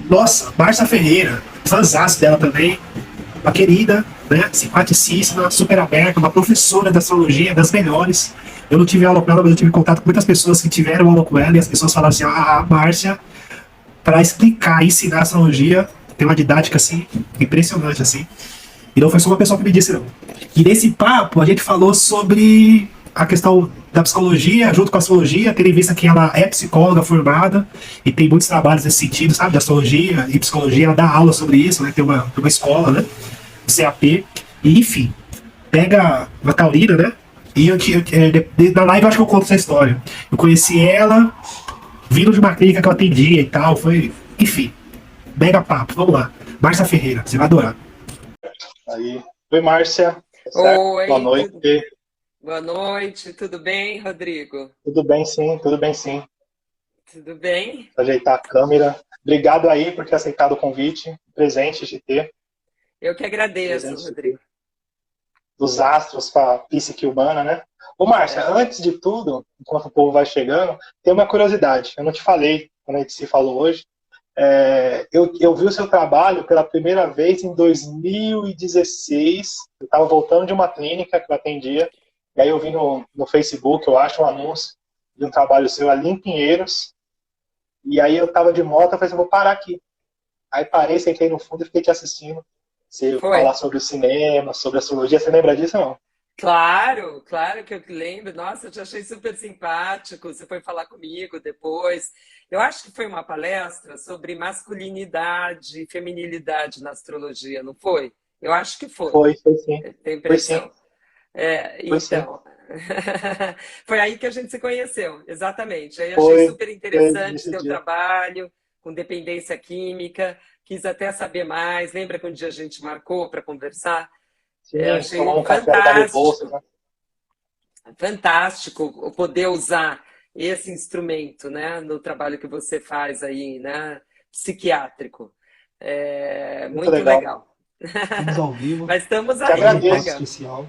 Nossa, Márcia Ferreira, fãzaço dela também. Uma querida, né? Simpaticíssima, super aberta, uma professora de astrologia, das melhores. Eu não tive aula com ela, mas eu tive contato com muitas pessoas que tiveram aula com ela e as pessoas falaram assim: ah, a Márcia, para explicar, ensinar astrologia, tem uma didática assim, impressionante assim. E não foi só uma pessoa que me disse, não. E nesse papo, a gente falou sobre a questão da psicologia, junto com a astrologia, tendo em vista que ela é psicóloga formada e tem muitos trabalhos nesse sentido, sabe, de astrologia e psicologia, ela dá aula sobre isso, né, tem uma escola, né, o CAP, e enfim, pega a Taurina, né, e na live eu acho que eu conto essa história. Eu conheci ela, vindo de uma clínica que eu atendia e tal, foi, enfim, mega papo, vamos lá. Márcia Ferreira, você vai adorar. Aí. Oi, Márcia. Certo? Boa Oi, noite. boa noite, tudo bem, Rodrigo? Tudo bem, sim, tudo bem, sim. Tudo bem? Vou ajeitar a câmera. Obrigado aí por ter aceitado o convite. Presente de ter. Eu que agradeço, Presente de ter. Rodrigo. Dos astros para a psique humana, né? Ô, Márcia, É. antes de tudo, enquanto o povo vai chegando, tem uma curiosidade. Eu não te falei quando a gente se falou hoje. Eu vi o seu trabalho pela primeira vez em 2016. Eu estava voltando de uma clínica que eu atendia. E aí eu vi no Facebook, eu acho, um anúncio de um trabalho seu ali em Pinheiros. E aí eu estava de moto, eu falei assim, vou parar aqui. Aí parei, sentei no fundo e fiquei te assistindo. Você Foi? falar sobre o cinema, sobre a astrologia. Você lembra disso, não? Claro, claro que eu lembro. Nossa, eu te achei super simpático. Você foi falar comigo depois. Eu acho que foi uma palestra sobre masculinidade e feminilidade na astrologia, não foi? Eu acho que foi. Foi sim. Eu tenho Foi sim. impressão. Foi sim. Então, foi aí que a gente se conheceu, exatamente. Aí achei Foi, super foi interessante nesse teu dia. trabalho com dependência química, quis até saber mais. Lembra que um dia a gente marcou para conversar? Eu Sim, achei tomar um café ali da Rebouças, fantástico, né? fantástico poder usar esse instrumento, né, no trabalho que você faz aí, né, psiquiátrico. É Muito muito legal. legal. Estamos ao vivo, Mas estamos Te aí, um papo agradeço. chegando. especial.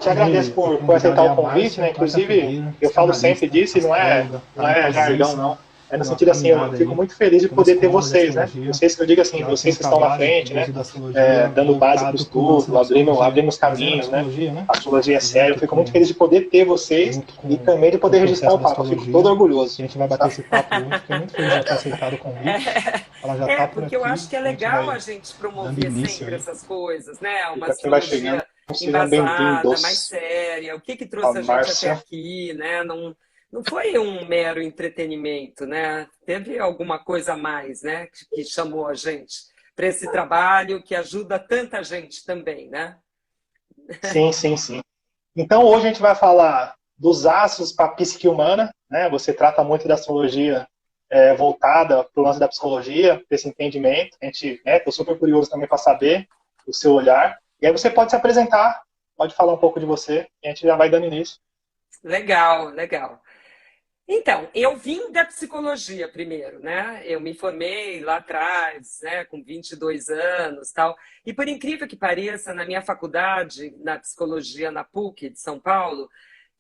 Te agradeço Hoje eu por convido aceitar ali o a convite, né? Márcia Inclusive, Ferreira, eu falo sempre psicanalista, disso e astróloga, não é jargão, talentosíssima, não. É no uma sentido assim, eu caminhada fico aí muito feliz de por uma poder ter escola de vocês, né? astrologia. Vocês que eu digo assim, E ela tem um vocês que estão na trabalho frente, de né? uso da astrologia Dando base para o voltado para o lance estudo, da psicologia, abrindo os trazendo a caminhos, né? psicologia, né? A astrologia é séria. Eu Junto fico muito feliz de poder ter vocês e também de com o poder registrar processo o da papo. Eu fico astrologia. todo E orgulhoso. a gente vai bater Tá? esse papo hoje. Fiquei muito feliz de ela ter aceitado o convite. Ela já está por Porque eu aqui. acho que é A gente legal vai a gente dando promover início sempre aí. essas coisas, né? E Uma para quem vai chegando, astrologia sejam embasada, mais bem-vindos. séria. O que A trouxe a gente até Márcia. aqui, né? Não, não foi um mero entretenimento, né? Teve alguma coisa a mais, né? Que chamou a gente para esse trabalho que ajuda tanta gente também, né? Sim, sim, sim. Então hoje a gente vai falar dos astros para a psique humana, né? Você trata muito da astrologia voltada para o lance da psicologia, para esse entendimento. A gente, estou super curioso também para saber o seu olhar. E aí você pode se apresentar, pode falar um pouco de você, e a gente já vai dando início. Legal, legal. Então, eu vim da psicologia primeiro, né? Eu me formei lá atrás, né, com 22 anos, tal. E por incrível que pareça, na minha faculdade, na psicologia na PUC de São Paulo,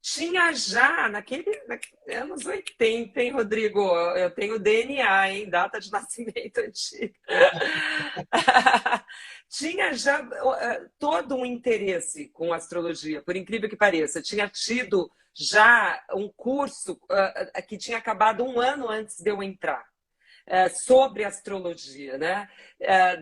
tinha já anos 80, hein, Rodrigo? Eu tenho DNA, hein? Data de nascimento antiga. Tinha já todo um interesse com astrologia, por incrível que pareça. Tinha tido já um curso que tinha acabado um ano antes de eu entrar, sobre astrologia, né?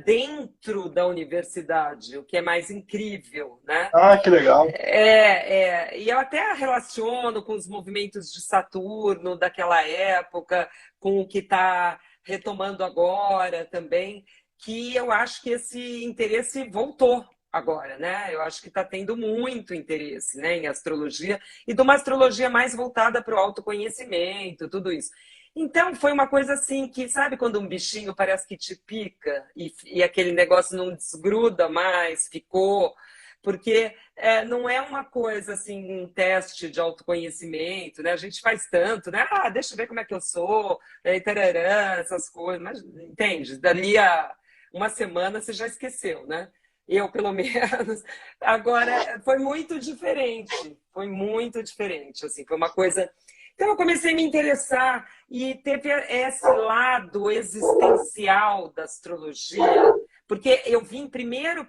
Dentro da universidade, o que é mais incrível, né? Ah, que legal. E eu até relaciono com os movimentos de Saturno daquela época, com o que está retomando agora também, que eu acho que esse interesse voltou agora, né? Eu acho que está tendo muito interesse, né, em astrologia e de uma astrologia mais voltada para o autoconhecimento, tudo isso. Então, foi uma coisa assim que, sabe quando um bichinho parece que te pica e aquele negócio não desgruda mais, ficou. Porque não é uma coisa assim, um teste de autoconhecimento, né? A gente faz tanto, né? Ah, deixa eu ver como é que eu sou, tarará, essas coisas, mas entende? Dali a uma semana você já esqueceu, né? Eu, pelo menos. Agora, foi muito diferente, assim, foi uma coisa Então, eu comecei a me interessar e teve esse lado existencial da astrologia, porque eu vim primeiro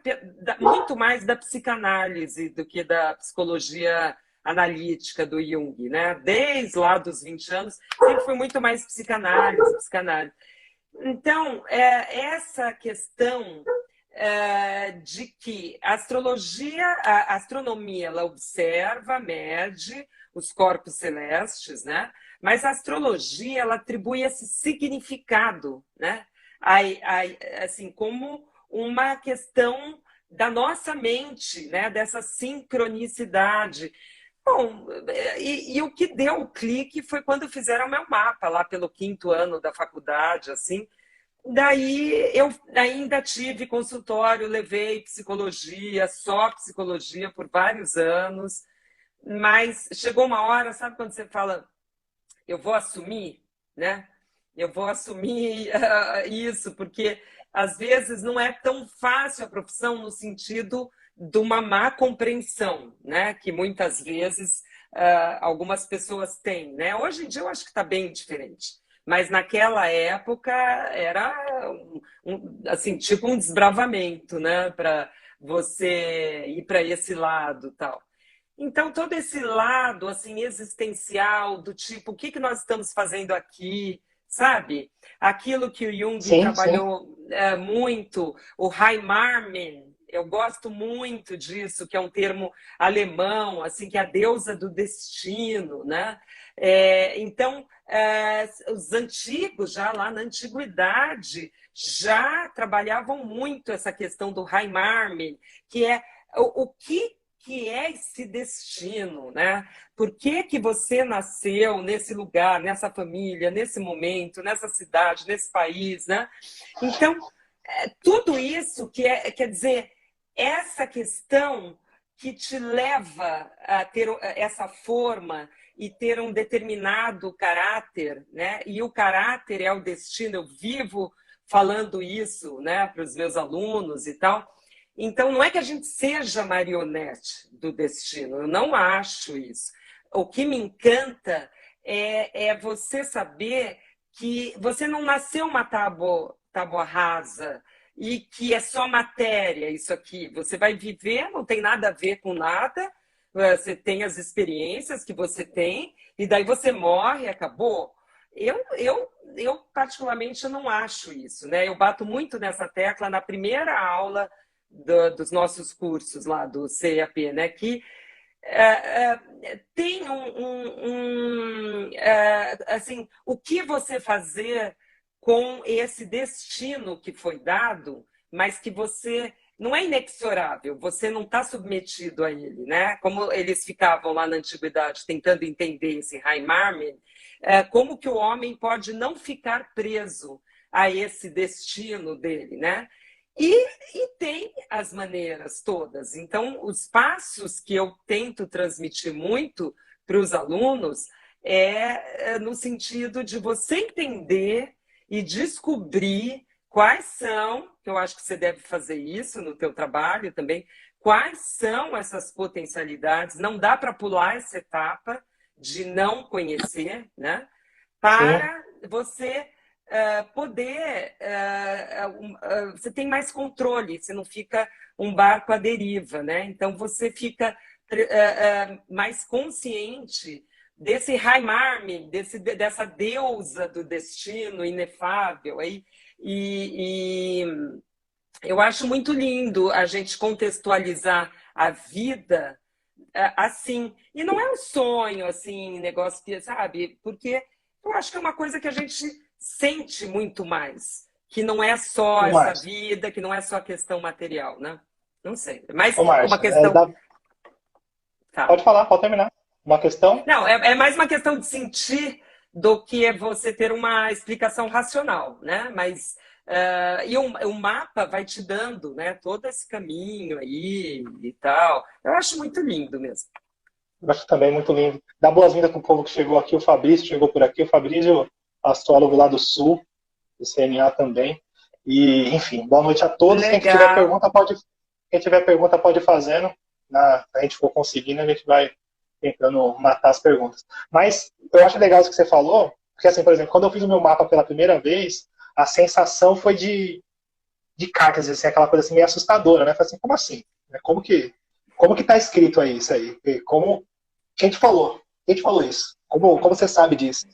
muito mais da psicanálise do que da psicologia analítica do Jung, né? Desde lá dos 20 anos, sempre foi muito mais psicanálise. Então, essa questão de que a astrologia, a astronomia, ela observa, mede os corpos celestes, né? Mas a astrologia, ela atribui esse significado, né? Assim, como uma questão da nossa mente, né? Dessa sincronicidade. Bom, e o que deu o clique foi quando fizeram o meu mapa, lá pelo 5º ano da faculdade, assim. Daí eu ainda tive consultório, levei psicologia, só psicologia por vários anos, mas chegou uma hora, sabe quando você fala, eu vou assumir, né? Eu vou assumir isso, porque às vezes não é tão fácil a profissão no sentido de uma má compreensão, né? Que muitas vezes algumas pessoas têm, né? Hoje em dia eu acho que está bem diferente. Mas naquela época era assim, tipo um desbravamento, né? Para você ir para esse lado, tal. Então, todo esse lado assim existencial, do tipo, o que que nós estamos fazendo aqui, sabe? Aquilo que o Jung Sim, sim. trabalhou muito, o Heimarmen, eu gosto muito disso, que é um termo alemão, assim, que é a deusa do destino, né? Então, os antigos, já lá na antiguidade, já trabalhavam muito essa questão do Heimarmen, que é o que é esse destino, né? Por que que você nasceu nesse lugar, nessa família, nesse momento, nessa cidade, nesse país, né? Então, tudo isso quer dizer, essa questão que te leva a ter essa forma e ter um determinado caráter, né? E o caráter é o destino, eu vivo falando isso, né, para os meus alunos e tal. Então, não é que a gente seja marionete do destino, eu não acho isso. O que me encanta é você saber que você não nasceu uma tábua rasa e que é só matéria isso aqui. Você vai viver, não tem nada a ver com nada, você tem as experiências que você tem e daí você morre, acabou. Eu particularmente não acho isso, né? Eu bato muito nessa tecla na primeira aula dos nossos cursos lá do CAP, né? Que tem assim, o que você fazer com esse destino que foi dado, mas que você não é inexorável, você não está submetido a ele, né? Como eles ficavam lá na antiguidade tentando entender esse Heimarmen, como que o homem pode não ficar preso a esse destino dele, né? E tem as maneiras todas. Então, os passos que eu tento transmitir muito para os alunos no sentido de você entender e descobrir quais são, que eu acho que você deve fazer isso no teu trabalho também, quais são essas potencialidades. Não dá para pular essa etapa de não conhecer, né? Para você poder, você tem mais controle, você não fica um barco à deriva, né? Então você fica mais consciente desse Heimarmen, dessa deusa do destino inefável aí, e eu acho muito lindo a gente contextualizar a vida assim, e não é um sonho assim, negócio que, sabe, porque eu acho que é uma coisa que a gente sente muito mais, que não é só Ô, essa Márcio, vida, que não é só a questão material, né? Não sei, mas ô, uma Márcio, questão. Tá. pode falar, pode terminar. Uma questão? Não, é mais uma questão de sentir do que é você ter uma explicação racional, né? Mas e o mapa vai te dando, né, todo esse caminho aí e tal. Eu acho muito lindo mesmo. Eu acho também muito lindo. Dá boas-vindas para o povo que chegou aqui. O Fabrício chegou por aqui. O Fabrício, astrólogo lá do Sul, do CNA também. E, enfim, boa noite a todos. Legal. Quem tiver pergunta pode ir fazendo. Se a gente for conseguindo, a gente vai tentando matar as perguntas. Mas eu acho legal isso que você falou, porque, assim, por exemplo, quando eu fiz o meu mapa pela primeira vez, a sensação foi de cartas, assim, aquela coisa assim, meio assustadora, né? Falei assim, como assim? Como que tá escrito aí isso aí? Quem te falou? Quem te falou isso? Como você sabe disso?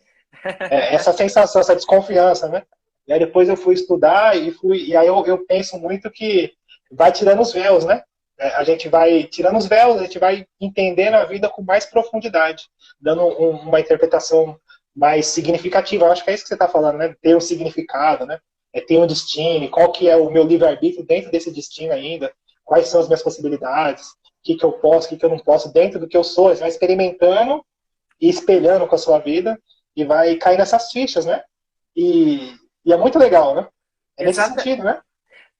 Essa sensação, essa desconfiança, né? E aí depois eu fui estudar e aí eu penso muito que vai tirando os véus, né? A gente vai tirando os véus, a gente vai entendendo a vida com mais profundidade, dando uma interpretação mais significativa. Eu acho que é isso que você está falando, né? Ter um significado, né? Ter um destino, qual que é o meu livre-arbítrio dentro desse destino ainda, quais são as minhas possibilidades, o que, que eu posso, o que, que eu não posso, dentro do que eu sou. Você vai experimentando e espelhando com a sua vida e vai cair nessas fichas, né? E é muito legal, né? É nesse Exata, sentido, né?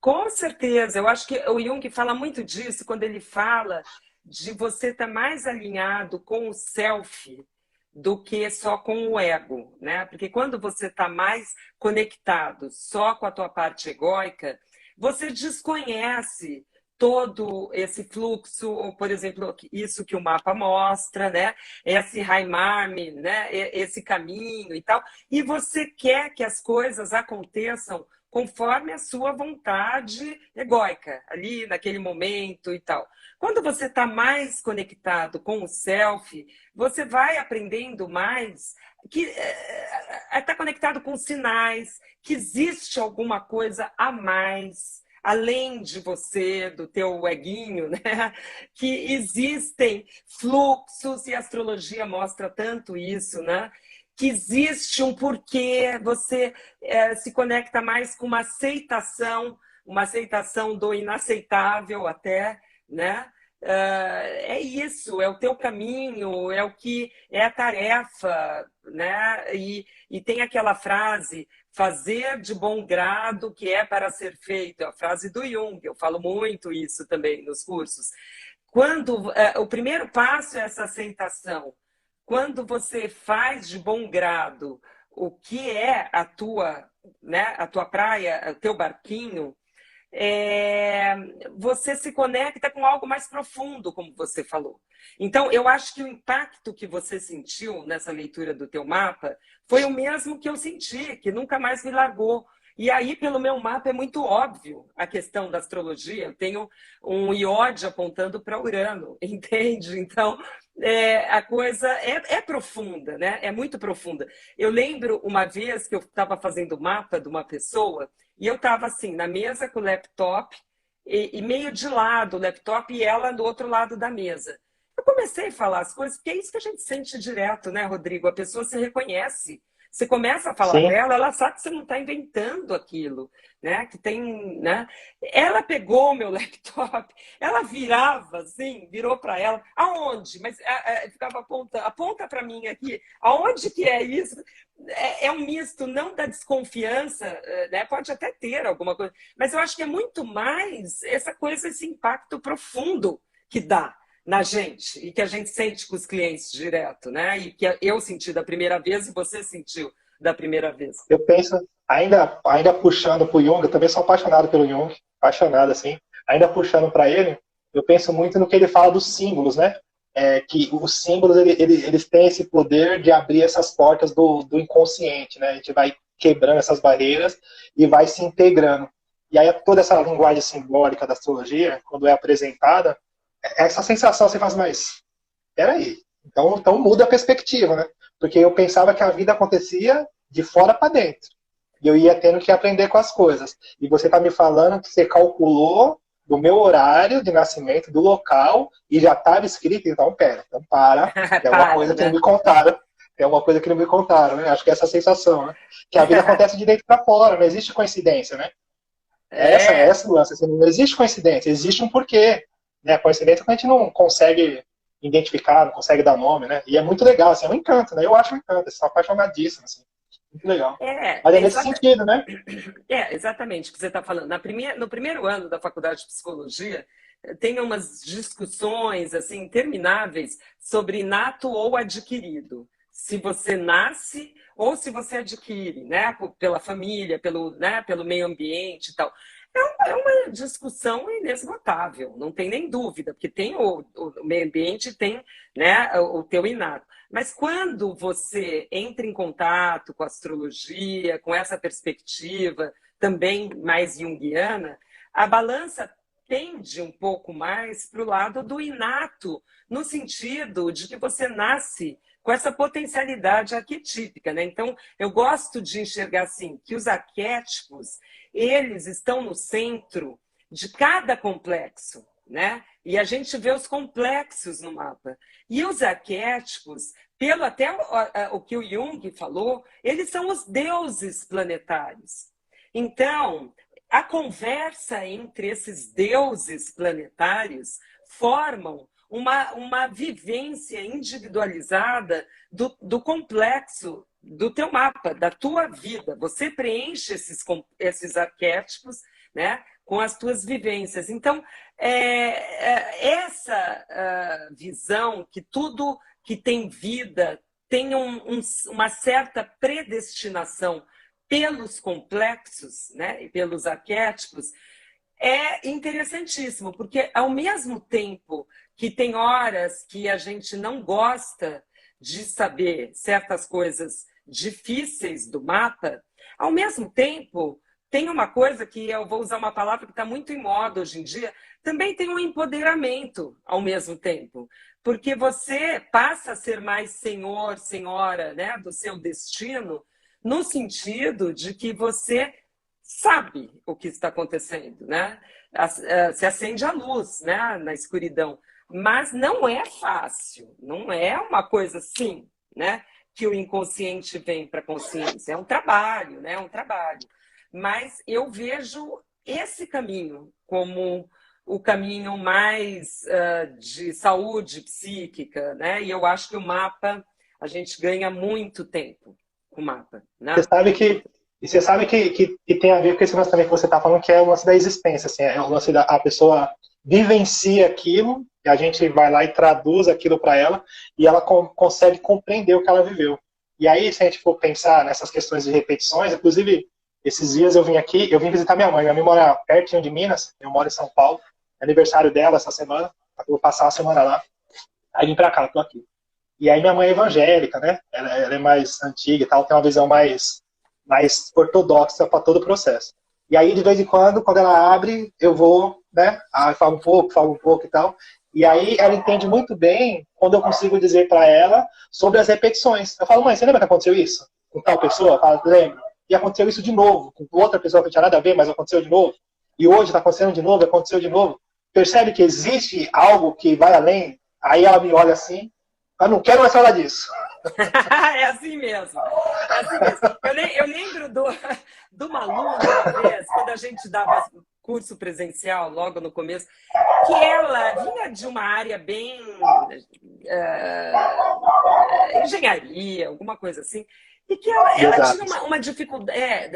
com certeza. Eu acho que o Jung fala muito disso quando ele fala de você estar mais alinhado com o self do que só com o ego, né? Porque quando você está mais conectado só com a tua parte egóica, você desconhece todo esse fluxo, ou, por exemplo, isso que o mapa mostra, né? Esse Heimarme, né? Esse caminho e tal. E você quer que as coisas aconteçam conforme a sua vontade egóica, ali naquele momento e tal. Quando você está mais conectado com o self, você vai aprendendo mais que está conectado com sinais, que existe alguma coisa a mais, além de você, do teu eguinho, né? Que existem fluxos, e a astrologia mostra tanto isso, né? Que existe um porquê, você se conecta mais com uma aceitação do inaceitável até, né? É isso, é o teu caminho, é o que é a tarefa, né? E tem aquela frase, fazer de bom grado o que é para ser feito, é a frase do Jung, eu falo muito isso também nos cursos. Quando o primeiro passo é essa aceitação. Quando você faz de bom grado o que é né, a tua praia, o teu barquinho, é, você se conecta com algo mais profundo, como você falou. Então, eu acho que o impacto que você sentiu nessa leitura do teu mapa foi o mesmo que eu senti, que nunca mais me largou. E aí, pelo meu mapa, é muito óbvio a questão da astrologia. Eu tenho um iode apontando para Urano, entende? Então, a coisa é profunda, né? É muito profunda. Eu lembro uma vez que eu estava fazendo o mapa de uma pessoa e eu estava assim, na mesa com o laptop e meio de lado o laptop e ela do outro lado da mesa. Eu comecei a falar as coisas, porque é isso que a gente sente direto, né, Rodrigo? A pessoa se reconhece. Você começa a falar Sim. dela, ela sabe que você não está inventando aquilo, né? Que tem, né? Ela pegou o meu laptop, ela virava assim, virou para ela, aonde? Mas ficava apontando, aponta para mim aqui, aonde que é isso? É um misto não da desconfiança, né? Pode até ter alguma coisa, mas eu acho que é muito mais essa coisa, esse impacto profundo que dá na gente e que a gente sente com os clientes direto, né? E que eu senti da primeira vez e você sentiu da primeira vez. Eu penso, ainda puxando para o Jung, eu também sou apaixonado pelo Jung, apaixonado, assim, ainda puxando para ele, eu penso muito no que ele fala dos símbolos, né? Que os símbolos, eles têm esse poder de abrir essas portas do inconsciente, né? A gente vai quebrando essas barreiras e vai se integrando. E aí toda essa linguagem simbólica da astrologia, quando é apresentada, essa sensação, você faz, mas peraí, então muda a perspectiva, né? Porque eu pensava que a vida acontecia de fora para dentro. E eu ia tendo que aprender com as coisas. E você está me falando que você calculou do meu horário de nascimento, do local, e já estava escrito, então pera, então para, tem uma Para, coisa que não né? me contaram. Tem uma coisa que não me contaram, né? Acho que é essa sensação, né? Que a vida acontece de dentro para fora, não existe coincidência, né? É É, essa o lance. Assim, não existe coincidência, existe um porquê. Né? A coincidência é que a gente não consegue identificar, não consegue dar nome, né? E é muito legal, assim, é um encanto, né? Eu acho um encanto, eu sou apaixonadíssimo, assim. Muito legal. é, Mas é é, nesse exata- sentido, né? exatamente o que você está falando. No primeiro ano da faculdade de psicologia, tem umas discussões assim intermináveis sobre inato ou adquirido. Se você nasce ou se você adquire, né? Pela família, pelo, né? Pelo meio ambiente e tal. É uma discussão inesgotável, não tem nem dúvida, porque tem o meio ambiente, tem, né, o teu inato. Mas quando você entra em contato com a astrologia, com essa perspectiva também mais junguiana, a balança tende um pouco mais para o lado do inato, no sentido de que você nasce com essa potencialidade arquetípica, né? Então, eu gosto de enxergar assim, que os arquétipos, eles estão no centro de cada complexo, né? E a gente vê os complexos no mapa. E os arquétipos, pelo até o que o Jung falou, eles são os deuses planetários. Então, a conversa entre esses deuses planetários formam uma vivência individualizada do complexo do teu mapa, da tua vida. Você preenche esses arquétipos, né, com as tuas vivências. Então, essa visão que tudo que tem vida tem uma certa predestinação pelos complexos, né, e pelos arquétipos, é interessantíssimo, porque ao mesmo tempo que tem horas que a gente não gosta de saber certas coisas difíceis do mapa, ao mesmo tempo tem uma coisa que eu vou usar uma palavra que está muito em moda hoje em dia, também tem um empoderamento ao mesmo tempo, porque você passa a ser mais senhor, senhora, né, do seu destino, no sentido de que você sabe o que está acontecendo, né? Se acende a luz, né, na escuridão, mas não é fácil, não é uma coisa assim, né, que o inconsciente vem para a consciência, é um trabalho, né, é um trabalho. Mas eu vejo esse caminho como o caminho mais de saúde psíquica, né? E eu acho que o mapa, a gente ganha muito tempo com o mapa, né? Você sabe que tem a ver com esse lance também que você está falando, que é o lance da existência, assim, é o lance da a pessoa vivencia aquilo, e a gente vai lá e traduz aquilo para ela, e ela consegue compreender o que ela viveu. E aí, se a gente for pensar nessas questões de repetições, inclusive, esses dias eu vim visitar minha mãe mora pertinho de Minas, eu moro em São Paulo, é aniversário dela essa semana, eu vou passar uma semana lá, aí vim para cá, tô aqui. E aí minha mãe é evangélica, né, ela é mais antiga e tal, tem uma visão mais ortodoxa para todo o processo. E aí, de vez em quando ela abre, eu vou, né, falo um pouco e tal. E aí ela entende muito bem quando eu consigo dizer para ela sobre as repetições. Eu falo, mãe, você lembra que aconteceu isso? Com tal pessoa? Ela fala, lembro. E aconteceu isso de novo, com outra pessoa que não tinha nada a ver, mas aconteceu de novo. E hoje está acontecendo de novo, aconteceu de novo. Percebe que existe algo que vai além? Aí ela me olha assim, eu não quero mais falar disso. É assim mesmo. É assim mesmo. Eu lembro do Malu, uma vez, quando a gente dava curso presencial, logo no começo, que ela vinha de uma área bem engenharia, alguma coisa assim, e que ela tinha uma dificuldade,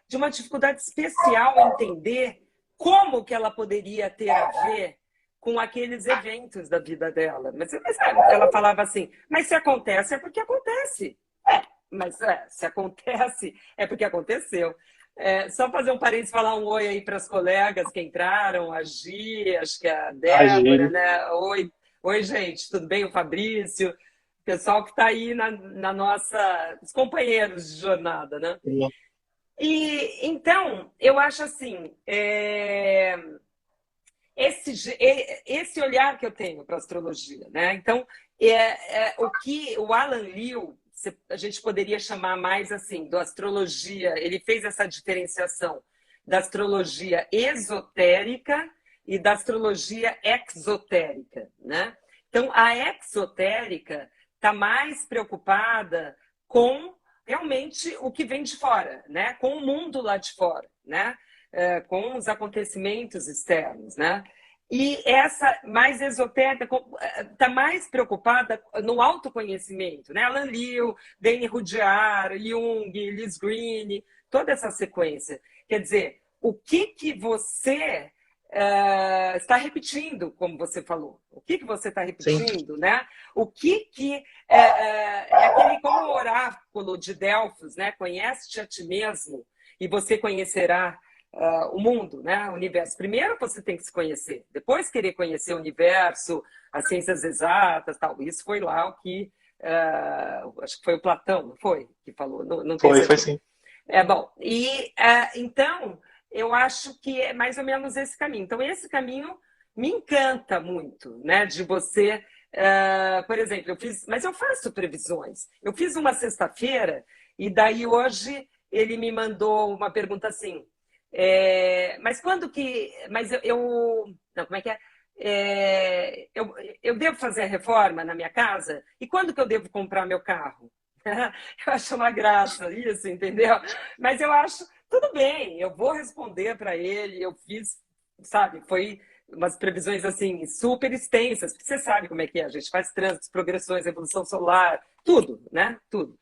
de uma dificuldade especial em entender como que ela poderia ter a ver com aqueles eventos da vida dela. Mas ela falava assim, mas se acontece é porque acontece. Mas se acontece é porque aconteceu. Só fazer um parênteses, falar um oi aí para as colegas que entraram, a Gi, acho que a Débora, né? Oi, gente, tudo bem? O Fabrício, o pessoal que está aí na nossa... Os companheiros de jornada, né? Sim. E, então, eu acho assim... Esse olhar que eu tenho para a astrologia, né? Então, o que o Alan Liu, a gente poderia chamar mais assim, da astrologia, ele fez essa diferenciação da astrologia esotérica e da astrologia exotérica, né? Então, a exotérica está mais preocupada com realmente o que vem de fora, né? Com o mundo lá de fora, né? Com os acontecimentos externos, né? E essa mais esotérica está mais preocupada no autoconhecimento, né? Alan Liu, Dane Rudyard, Jung, Liz Green, toda essa sequência. Quer dizer, o que você está repetindo, como você falou? O que você está repetindo, sim, né? O que é aquele como o oráculo de Delfos, né? Conhece-te a ti mesmo e você conhecerá o mundo, né? O universo. Primeiro você tem que se conhecer, depois querer conhecer o universo, as ciências exatas, tal. Isso foi lá o que acho que foi o Platão, não foi? Que falou, não tem Foi sim. bom. E então eu acho que é mais ou menos esse caminho. Então esse caminho me encanta muito, né? De você, por exemplo, mas eu faço previsões. Eu fiz uma sexta-feira e daí hoje ele me mandou uma pergunta assim. Mas quando que. Mas não, como é que é? Eu devo fazer a reforma na minha casa? E quando que eu devo comprar meu carro? Eu acho uma graça isso, entendeu? Mas eu acho, tudo bem, eu vou responder para ele. Eu fiz, sabe, foi umas previsões assim super extensas, porque você sabe como é que é, a gente faz trânsitos, progressões, evolução solar, tudo, né? Tudo.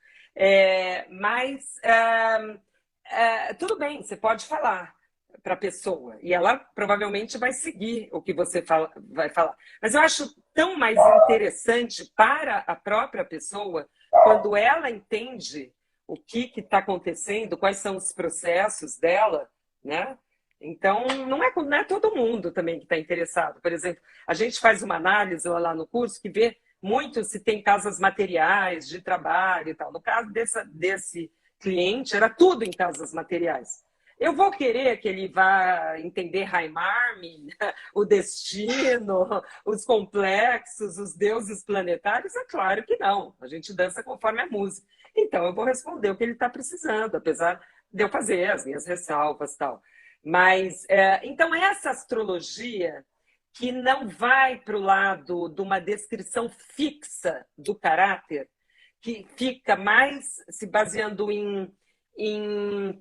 Mas tudo bem, você pode falar para a pessoa e ela provavelmente vai seguir o que você vai falar. Mas eu acho tão mais interessante para a própria pessoa quando ela entende o que está acontecendo, quais são os processos dela, né? Então, não é todo mundo também que está interessado. Por exemplo, a gente faz uma análise lá no curso que vê muito se tem casas materiais, de trabalho e tal. No caso desse cliente, era tudo em casas materiais. Eu vou querer que ele vá entender Raimarmin, o destino, os complexos, os deuses planetários? É claro que não. A gente dança conforme a música. Então, eu vou responder o que ele está precisando, apesar de eu fazer as minhas ressalvas e tal. Mas, então, essa astrologia que não vai para o lado de uma descrição fixa do caráter, que fica mais se baseando em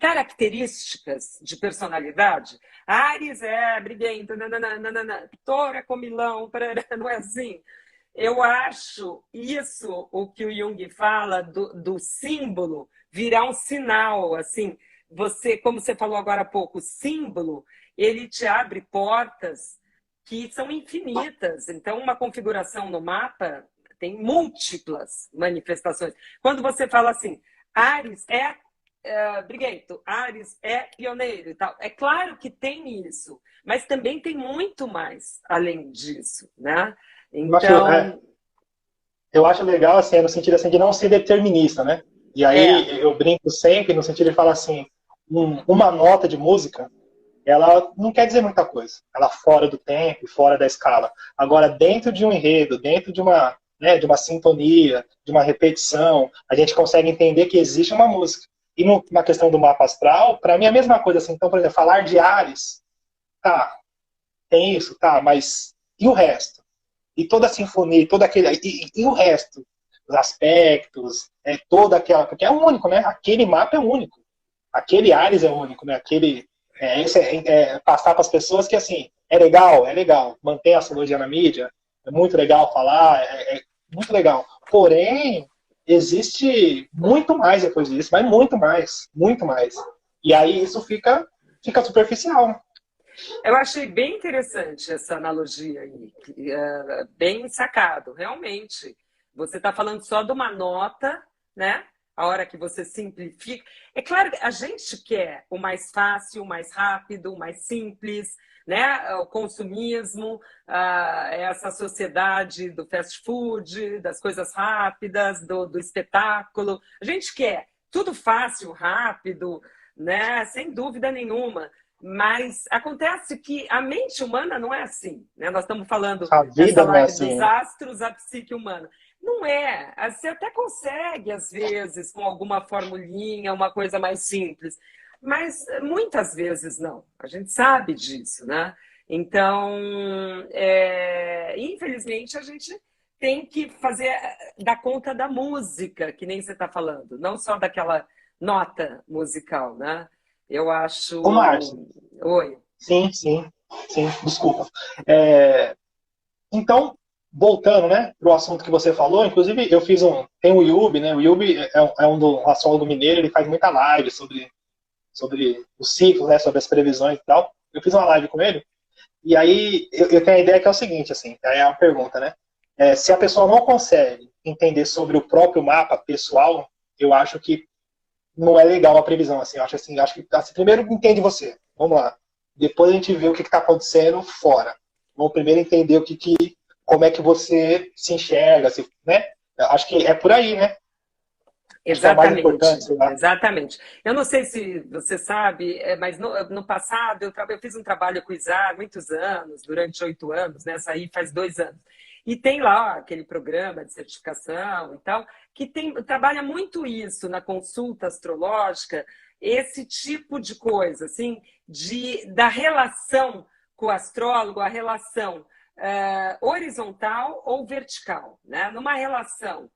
características de personalidade. Áries é briguento, Touro é comilão, não é assim? Eu acho isso, o que o Jung fala do símbolo, virar um sinal, assim, você, como você falou agora há pouco, o símbolo, ele te abre portas que são infinitas. Então, uma configuração no mapa tem múltiplas manifestações. Quando você fala assim, Áries briguento, Áries é pioneiro e tal. É claro que tem isso, mas também tem muito mais além disso, né? Então... Eu acho legal, assim, no sentido assim, de não ser determinista, né? E aí eu brinco sempre no sentido de falar assim, uma nota de música, ela não quer dizer muita coisa. Ela fora do tempo, fora da escala. Agora, dentro de um enredo, dentro de uma sintonia, de uma repetição, a gente consegue entender que existe uma música. E na questão do mapa astral, para mim é a mesma coisa. Assim, então, por exemplo, falar de Áries, tá, tem isso, tá, mas e o resto? E toda a sinfonia, todo aquele, e o resto? Os aspectos, toda aquela... Porque é único, né? Aquele mapa é único. Aquele Áries é único, né? Aquele... passar para as pessoas que, assim, é legal, manter a astrologia na mídia, é muito legal falar, é muito legal. Porém, existe muito mais depois disso, mas muito mais. E aí isso fica superficial. Eu achei bem interessante essa analogia aí, bem sacado, realmente. Você está falando só de uma nota, né? A hora que você simplifica. É claro que a gente quer o mais fácil, o mais rápido, o mais simples, né? O consumismo, essa sociedade do fast food, das coisas rápidas, do espetáculo. A gente quer tudo fácil, rápido, né? Sem dúvida nenhuma. Mas acontece que a mente humana não é assim, né? Nós estamos falando dessa live dos astros, a psique humana. Não é. Você até consegue, às vezes, com alguma formulinha, uma coisa mais simples. Mas muitas vezes não. A gente sabe disso, né? Então, infelizmente, a gente tem que dar conta da música, que nem você está falando. Não só daquela nota musical, né? Eu acho... Ô, Márcia. Oi. Sim, desculpa. Então, voltando, né, para o assunto que você falou, inclusive eu fiz tem o Yubi, né? O Yubi é um astrólogo mineiro, ele faz muita live sobre os ciclos, né, sobre as previsões e tal. Eu fiz uma live com ele, e aí eu tenho a ideia que é o seguinte, assim, é uma pergunta, né? Se a pessoa não consegue entender sobre o próprio mapa pessoal, eu acho que não é legal a previsão, assim. Eu acho que primeiro entende você. Vamos lá. Depois a gente vê o que está acontecendo fora. Vamos primeiro entender como é que você se enxerga, né? Acho que é por aí, né? Acho que é o mais Exatamente, importante, sei lá. exatamente. Eu não sei se você sabe, mas no passado eu fiz um trabalho com o ISAR há muitos anos, durante 8 anos, né? Saí faz 2 anos. E tem lá aquele programa de certificação e tal, que trabalha muito isso na consulta astrológica, esse tipo de coisa, assim, da relação com o astrólogo, a relação horizontal ou vertical, né? Numa relação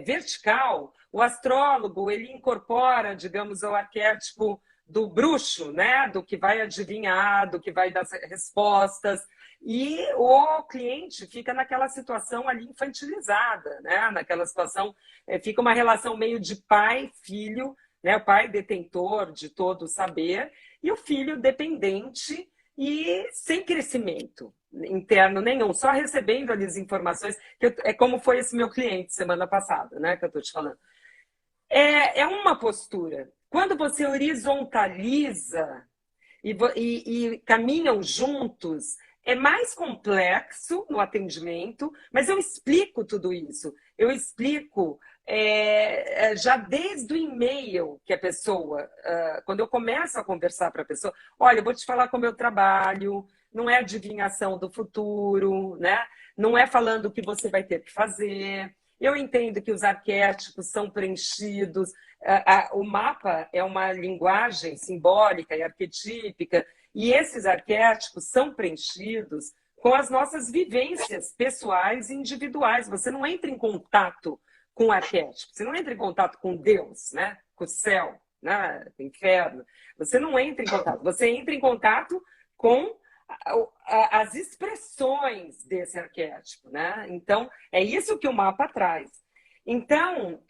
vertical, o astrólogo ele incorpora, digamos, o arquétipo do bruxo, né? Do que vai adivinhar, do que vai dar respostas, e o cliente fica naquela situação ali infantilizada, né? Naquela situação, fica uma relação meio de pai-filho, né? O pai detentor de todo o saber e o filho dependente e sem crescimento interno nenhum, só recebendo ali as informações, é como foi esse meu cliente semana passada, né, que eu estou te falando. É uma postura. Quando você horizontaliza e caminham juntos, é mais complexo no atendimento, mas eu explico tudo isso. Eu explico já desde o e-mail que a pessoa, quando eu começo a conversar para a pessoa, olha, eu vou te falar como eu trabalho, não é adivinhação do futuro, né? Não é falando o que você vai ter que fazer. Eu entendo que os arquétipos são preenchidos. O mapa é uma linguagem simbólica e arquetípica, e esses arquétipos são preenchidos com as nossas vivências pessoais e individuais. Você não entra em contato com o arquétipo, você não entra em contato com Deus, né? Com o céu, né? Com o inferno. Você não entra em contato, você entra em contato com as expressões desse arquétipo, né? Então, é isso que o mapa traz. Então,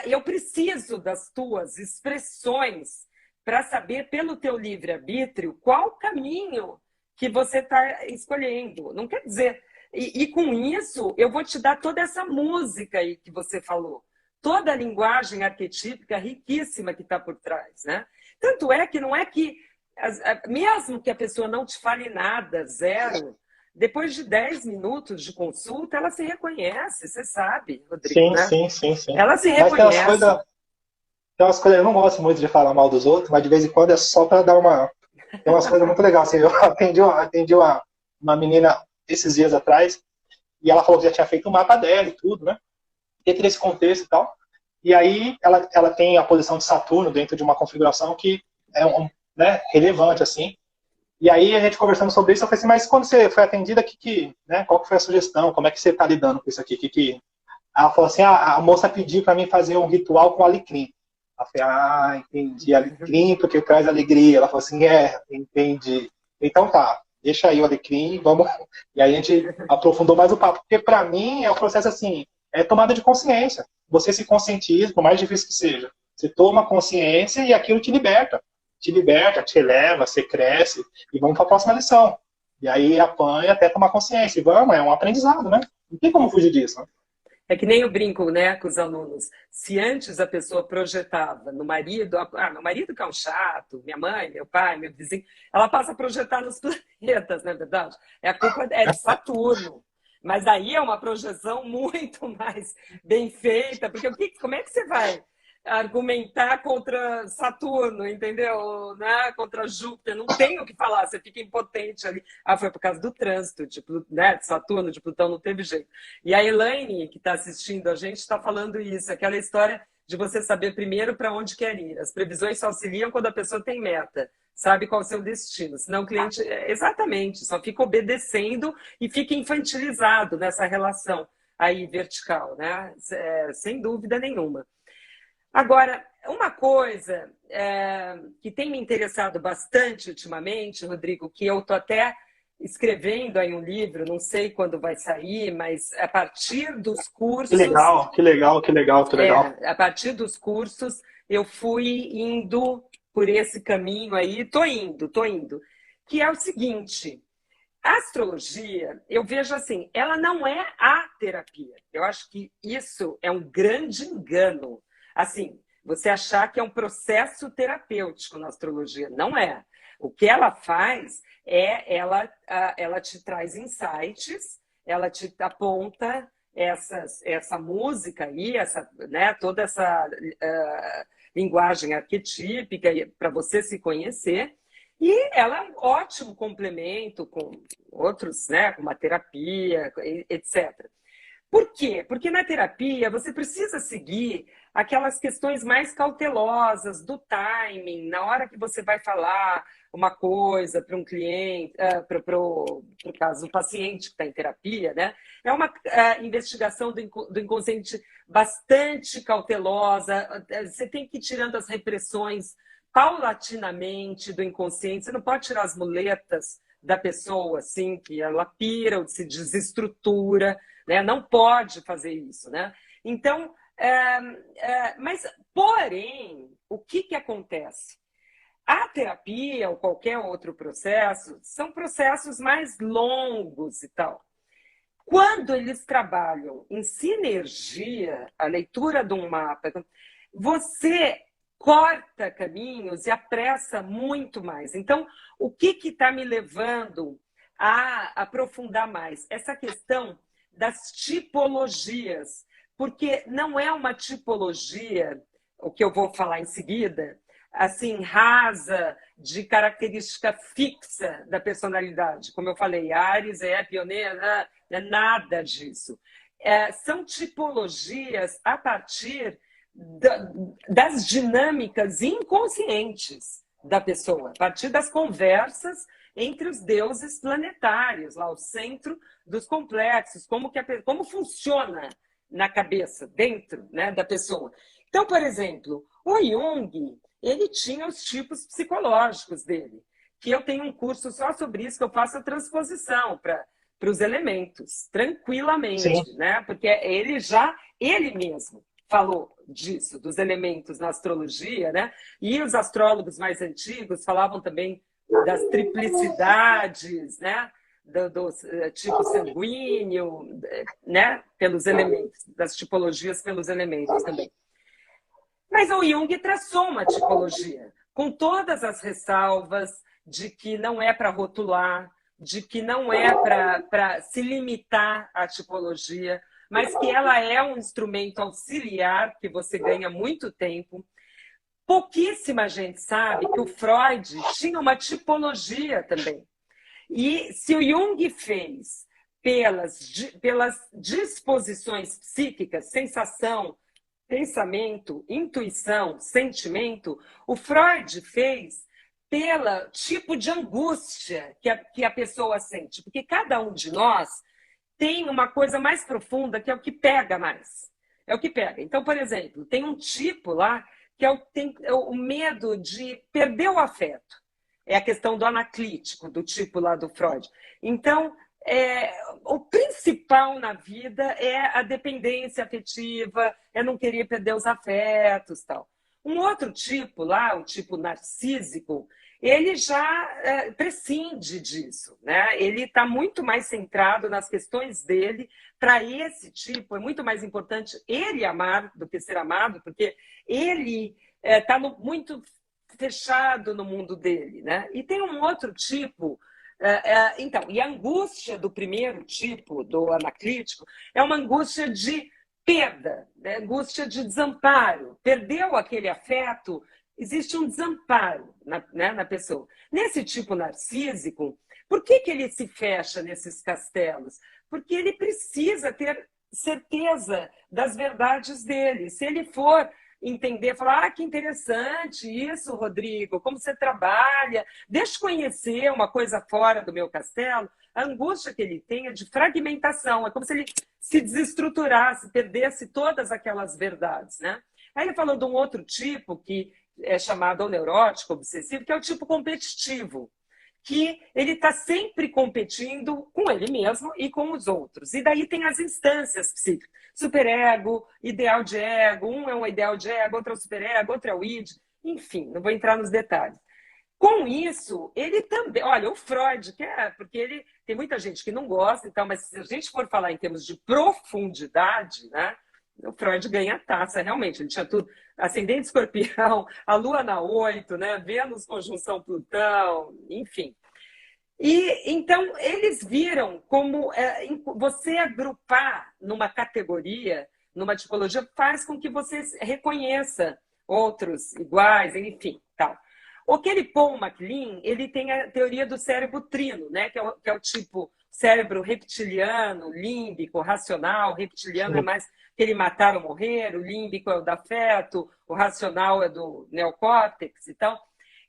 eu preciso das tuas expressões para saber, pelo teu livre-arbítrio, qual caminho que você está escolhendo. Não quer dizer... E com isso, eu vou te dar toda essa música aí que você falou. Toda a linguagem arquetípica riquíssima que está por trás, né? Tanto é que não é que... Mesmo que a pessoa não te fale nada, zero, depois de 10 minutos de consulta, ela se reconhece, você sabe, Rodrigo, Sim, né? sim, sim, sim. Ela se Mas reconhece. tem umas coisas, eu não gosto muito de falar mal dos outros, mas de vez em quando é só para dar uma. Tem umas coisas muito legais. Assim, eu atendi uma menina esses dias atrás, e ela falou que já tinha feito o mapa dela e tudo, né? Dentro desse contexto e tal. E aí ela tem a posição de Saturno dentro de uma configuração que é né, relevante, assim. E aí a gente conversando sobre isso, eu falei assim, mas quando você foi atendida, né, qual que foi a sugestão? Como é que você está lidando com isso aqui? Ela falou assim, a moça pediu para mim fazer um ritual com alecrim. Eu falei, entendi, alecrim porque traz alegria. Ela falou assim, entendi. Então tá, deixa aí o alecrim, vamos... E aí a gente aprofundou mais o papo, porque para mim é um processo assim, é tomada de consciência. Você se conscientiza, por mais difícil que seja. Você toma consciência e aquilo te liberta, te eleva, você cresce, e vamos para a próxima lição. E aí apanha até tomar consciência. E vamos, é um aprendizado, né? Não tem como fugir disso, né? É que nem eu brinco, né, com os alunos. Se antes a pessoa projetava no marido, meu marido que é um chato, minha mãe, meu pai, meu vizinho, ela passa a projetar nos planetas, não é verdade? A culpa é de Saturno. Mas aí é uma projeção muito mais bem feita, porque como é que você vai argumentar contra Saturno, entendeu? Né? Contra Júpiter, não tem o que falar, você fica impotente ali. Foi por causa do trânsito, né? De Saturno, de Plutão, não teve jeito. E a Elaine, que está assistindo a gente, está falando isso, aquela história de você saber primeiro para onde quer ir. As previsões só auxiliam quando a pessoa tem meta, sabe qual é o seu destino. Senão o cliente, exatamente, só fica obedecendo e fica infantilizado nessa relação aí vertical, né? Sem dúvida nenhuma. Agora, uma coisa que tem me interessado bastante ultimamente, Rodrigo, que eu estou até escrevendo aí um livro, não sei quando vai sair, mas a partir dos cursos... Que legal. A partir dos cursos, eu fui indo por esse caminho aí, estou indo, que é o seguinte... A astrologia, eu vejo assim, ela não é a terapia. Eu acho que isso é um grande engano. Assim, você achar que é um processo terapêutico na astrologia. Não é. O que ela faz é ela te traz insights, ela te aponta essa música aí, né, toda essa linguagem arquetípica para você se conhecer. E ela é um ótimo complemento com outros, né, com uma terapia, etc. Por quê? Porque na terapia você precisa seguir aquelas questões mais cautelosas do timing, na hora que você vai falar uma coisa para um cliente, para o caso do paciente que está em terapia, né? É uma investigação do inconsciente bastante cautelosa. Você tem que ir tirando as repressões paulatinamente do inconsciente. Você não pode tirar as muletas da pessoa, assim, que ela pira ou se desestrutura, né? Não pode fazer isso, né? Então, mas, porém, o que acontece? A terapia ou qualquer outro processo são processos mais longos e tal. Quando eles trabalham em sinergia, a leitura de um mapa, você corta caminhos e apressa muito mais. Então, o que está me levando a aprofundar mais? Essa questão das tipologias, porque não é uma tipologia, o que eu vou falar em seguida, assim, rasa, de característica fixa da personalidade. Como eu falei, Áries é pioneira, não é nada disso. São tipologias a partir das dinâmicas inconscientes da pessoa, a partir das conversas entre os deuses planetários, lá o centro dos complexos, como funciona na cabeça, dentro, né, da pessoa. Então, por exemplo, o Jung, ele tinha os tipos psicológicos dele, que eu tenho um curso só sobre isso, que eu faço a transposição para os elementos, tranquilamente, Sim. né? Porque ele mesmo falou disso, dos elementos na astrologia, né? E os astrólogos mais antigos falavam também das triplicidades, né? Do tipo sanguíneo, né? Pelos elementos, das tipologias pelos elementos também. Mas o Jung traçou uma tipologia, com todas as ressalvas de que não é para rotular, de que não é para se limitar à tipologia, mas que ela é um instrumento auxiliar, que você ganha muito tempo. Pouquíssima gente sabe que o Freud tinha uma tipologia também. E se o Jung fez pelas disposições psíquicas, sensação, pensamento, intuição, sentimento, o Freud fez pelo tipo de angústia que a pessoa sente. Porque cada um de nós tem uma coisa mais profunda que é o que pega mais. É o que pega. Então, por exemplo, tem um tipo lá que tem o medo de perder o afeto. É a questão do anaclítico, do tipo lá do Freud. Então, o principal na vida é a dependência afetiva, é não querer perder os afetos, tal. Um outro tipo lá, o tipo narcísico, ele já prescinde disso, né? Ele está muito mais centrado nas questões dele. Para esse tipo, é muito mais importante ele amar do que ser amado, porque ele está muito fechado no mundo dele, né? E tem um outro tipo. Então, e a angústia do primeiro tipo, do anaclítico, é uma angústia de perda, né? Angústia de desamparo. Perdeu aquele afeto, existe um desamparo na pessoa. Nesse tipo narcísico, por que ele se fecha nesses castelos? Porque ele precisa ter certeza das verdades dele. Se ele for entender, falar, que interessante isso, Rodrigo, como você trabalha, deixa eu conhecer uma coisa fora do meu castelo. A angústia que ele tem é de fragmentação, é como se ele se desestruturasse, perdesse todas aquelas verdades, né? Aí ele falou de um outro tipo que é chamado neurótico obsessivo, que é o tipo competitivo, que ele está sempre competindo com ele mesmo e com os outros. E daí tem as instâncias psíquicas. Superego, ideal de ego, um é um ideal de ego, outro é o superego, outro é o id. Enfim, não vou entrar nos detalhes. Com isso, ele também... Olha, o Freud, porque ele tem muita gente que não gosta, então, mas se a gente for falar em termos de profundidade, né, O Freud ganha a taça, realmente. Ele tinha tudo. Ascendente Escorpião, a Lua na 8, né? Vênus conjunção Plutão, enfim. E então eles viram como você agrupar numa categoria, numa tipologia, faz com que você reconheça outros iguais, enfim, tal. Aquele Paul MacLean, ele tem a teoria do cérebro trino, né? Que é o tipo cérebro reptiliano, límbico, racional. Reptiliano é mais aquele matar ou morrer, o límbico é o do afeto, o racional é do neocórtex e tal.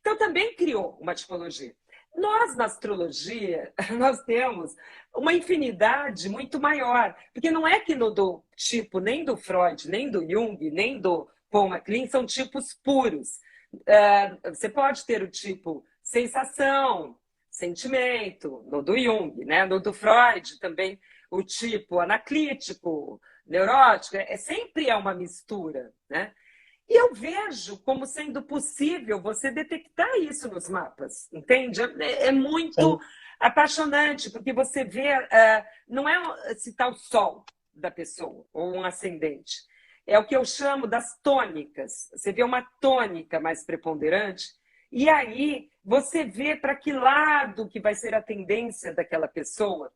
Então também criou uma tipologia. Nós, na astrologia, nós temos uma infinidade muito maior, porque não é que no do tipo nem do Freud, nem do Jung, nem do Paul MacLean são tipos puros. Você pode ter o tipo sensação, sentimento, no do Jung, né? No do Freud também o tipo anaclítico, neurótico, sempre é uma mistura, né? E eu vejo como sendo possível você detectar isso nos mapas, entende? É muito apaixonante, porque você vê, não é citar o sol da pessoa, ou um ascendente, é o que eu chamo das tônicas. Você vê uma tônica mais preponderante, e aí você vê para que lado que vai ser a tendência daquela pessoa,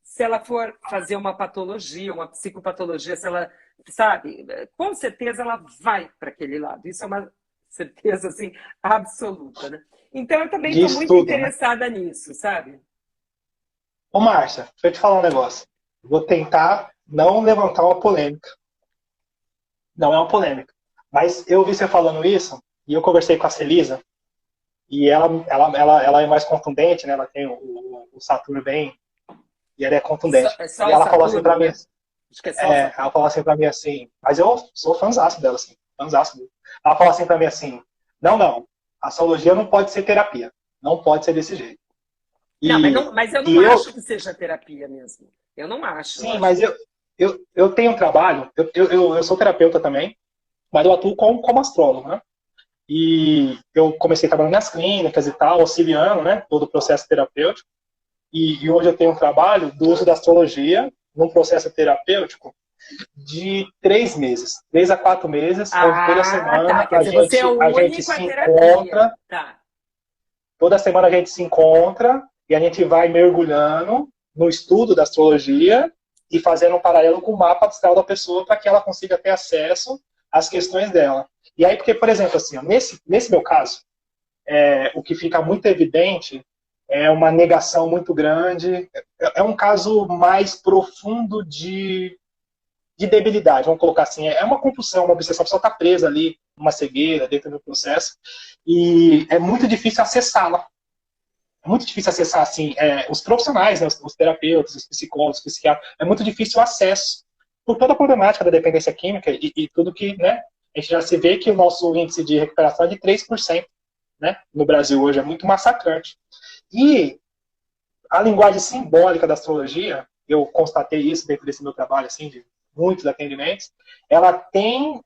se ela for fazer uma patologia, uma psicopatologia, se ela, sabe, com certeza ela vai para aquele lado. Isso é uma certeza, assim, absoluta, né? Então, eu também estou muito interessada nisso, sabe? Ô, Márcia, deixa eu te falar um negócio. Vou tentar não levantar uma polêmica. Não é uma polêmica. Mas eu vi você falando isso, e eu conversei com a Celisa, e ela é mais contundente, né? Ela tem o Saturno bem, e ela é contundente. Só e ela falou assim pra mim, acho que ela falou assim pra mim assim, mas eu sou fãzaço dela, assim, fãzaço dela. Ela falou assim pra mim assim, não, a astrologia não pode ser terapia, não pode ser desse jeito. Mas eu não acho que seja terapia mesmo. Eu não acho. Sim, mas eu tenho um trabalho, eu sou terapeuta também, mas eu atuo como astrólogo, né? E eu comecei trabalhando nas clínicas e tal, auxiliando, né, todo o processo terapêutico. E hoje eu tenho um trabalho do uso da astrologia num processo terapêutico de 3 meses, 3 a 4 meses, onde toda semana a gente se encontra. Tá. Toda semana a gente se encontra e a gente vai mergulhando no estudo da astrologia e fazendo um paralelo com o mapa astral da pessoa para que ela consiga ter acesso às questões dela. E aí, porque, por exemplo, assim, ó, nesse meu caso, o que fica muito evidente é uma negação muito grande, é um caso mais profundo de debilidade, vamos colocar assim, é uma compulsão, uma obsessão, a pessoa está presa ali, uma cegueira dentro do processo, e é muito difícil acessá-la. É muito difícil acessar, assim, os profissionais, né, os terapeutas, os psicólogos, os psiquiatras, é muito difícil o acesso, por toda a problemática da dependência química e tudo que, né, a gente já se vê que o nosso índice de recuperação é de 3%, né, no Brasil hoje, é muito massacrante. E a linguagem simbólica da astrologia, eu constatei isso dentro desse meu trabalho, assim, de muitos atendimentos, ela tem